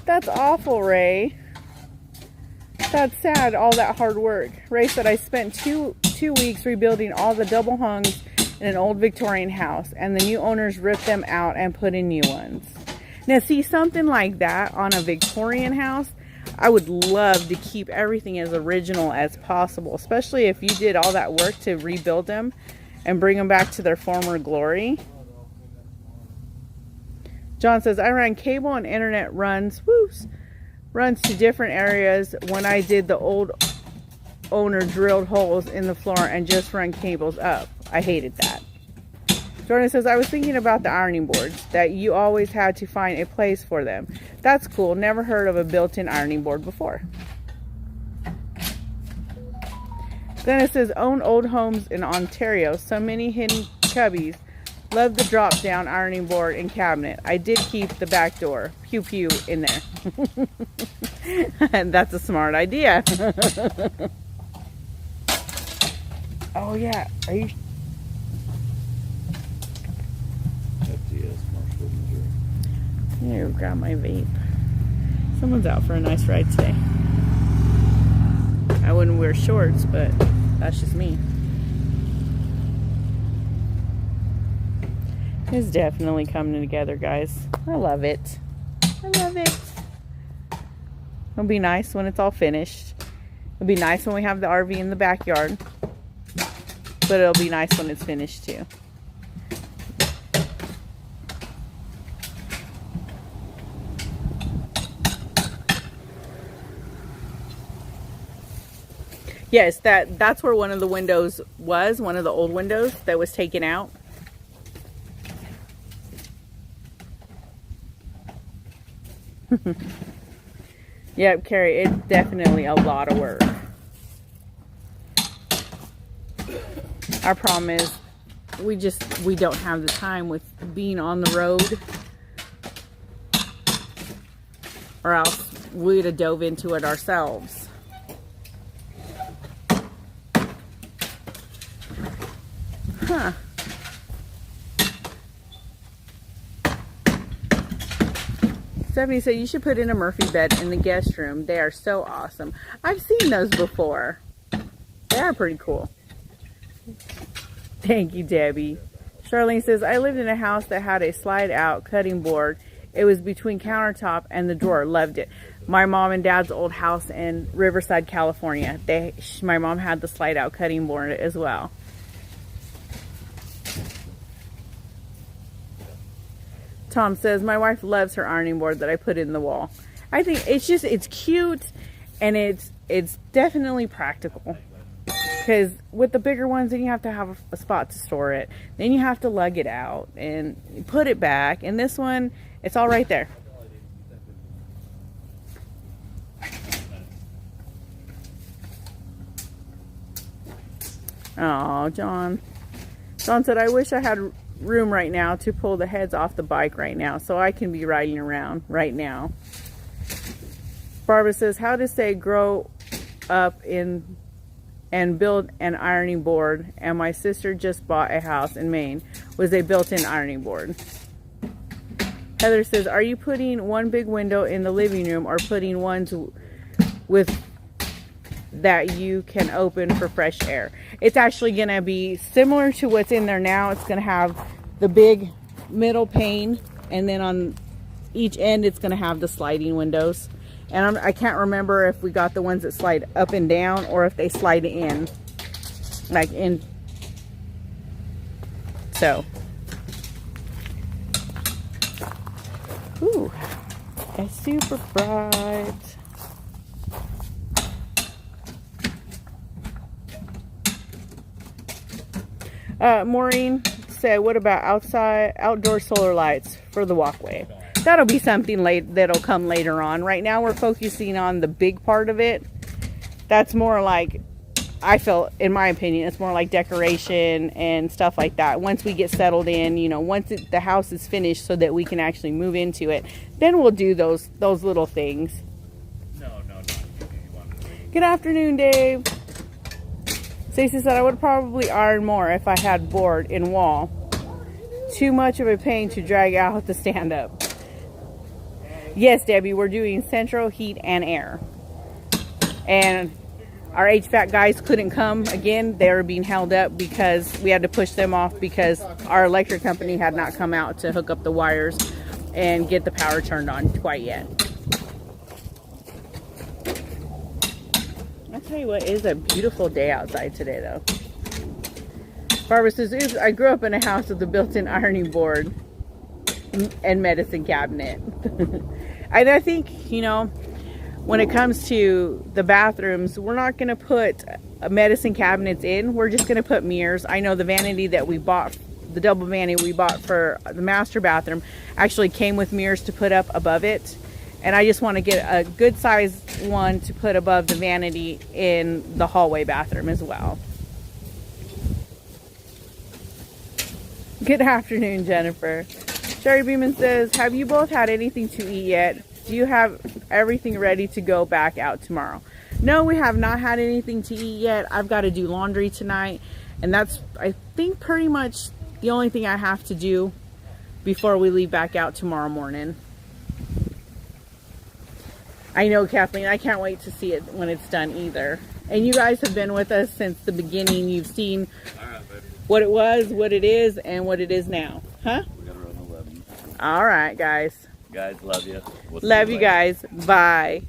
that's awful, Ray. That's sad, all that hard work. Ray said, I spent two weeks rebuilding all the double hungs in an old Victorian house, and the new owners ripped them out and put in new ones. Now, see, something like that on a Victorian house, I would love to keep everything as original as possible, especially if you did all that work to rebuild them and bring them back to their former glory. John says, I ran cable and internet runs to different areas when I did the old owner drilled holes in the floor and just run cables up. I hated that. Jordan says, I was thinking about the ironing boards, that you always had to find a place for them. That's cool. Never heard of a built-in ironing board before. Then it says, own old homes in Ontario. So many hidden cubbies. Love the drop-down ironing board and cabinet. I did keep the back door. Pew pew in there. And that's a smart idea. Oh yeah. Are you? Here, grab my vape. Someone's out for a nice ride today. I wouldn't wear shorts, but that's just me. It's definitely coming together, guys. I love it. I love it. It'll be nice when it's all finished. It'll be nice when we have the RV in the backyard. But it'll be nice when it's finished too. Yes, that's where one of the windows was. One of the old windows that was taken out. Yep, Carrie, it's definitely a lot of work. Our problem is we don't have the time with being on the road, or else we'd have dove into it ourselves. Huh. Stephanie said you should put in a Murphy bed in the guest room. They are so awesome. I've seen those before. They are pretty cool. Thank you, Debbie. Charlene says, I lived in a house that had a slide out cutting board. It was between countertop and the drawer. Loved it. My mom and dad's old house in Riverside, California. My mom had the slide out cutting board as well. Tom says, my wife loves her ironing board that I put in the wall. I think it's cute, and it's definitely practical. Because with the bigger ones, then you have to have a spot to store it. Then you have to lug it out and put it back. And this one, it's all right there. Oh, John. John said, I wish I had room right now to pull the heads off the bike right now so I can be riding around right now. Barbara says, how to say grow up in and build an ironing board, and my sister just bought a house in Maine with a built-in ironing board. Heather says, are you putting one big window in the living room or putting ones with that you can open for fresh air? It's actually going to be similar to what's in there now. It's going to have the big middle pane, and then on each end it's going to have the sliding windows. And I can't remember if we got the ones that slide up and down or if they slide in, like in. So, ooh, it's super bright. Maureen said, what about outdoor solar lights for the walkway? That'll be something that'll come later on. Right now we're focusing on the big part of it. That's more like, I feel, in my opinion, it's more like decoration and stuff like that. Once we get settled in, you know, once the house is finished so that we can actually move into it, then we'll do those little things. No. Good afternoon, Dave. Stacey said, I would probably iron more if I had board in wall. Too much of a pain to drag out the stand up. Yes, Debbie, we're doing central heat and air. And our HVAC guys couldn't come again. They were being held up because we had to push them off because our electric company had not come out to hook up the wires and get the power turned on quite yet. I'll tell you what, it is a beautiful day outside today, though. Barbara says, oops, I grew up in a house with a built-in ironing board and medicine cabinet. And I think, you know, when it comes to the bathrooms, we're not going to put medicine cabinets in. We're just going to put mirrors. I know the vanity that we bought, the double vanity we bought for the master bathroom, actually came with mirrors to put up above it. And I just want to get a good size one to put above the vanity in the hallway bathroom as well. Good afternoon, Jennifer. Sherry Beeman says, have you both had anything to eat yet? Do you have everything ready to go back out tomorrow? No, we have not had anything to eat yet. I've got to do laundry tonight. And that's, I think, pretty much the only thing I have to do before we leave back out tomorrow morning. I know, Kathleen, I can't wait to see it when it's done either. And you guys have been with us since the beginning. You've seen what it was, what it is, and what it is now. Huh? We gotta run 11. All right, guys. Guys, love you. Love you guys. Bye.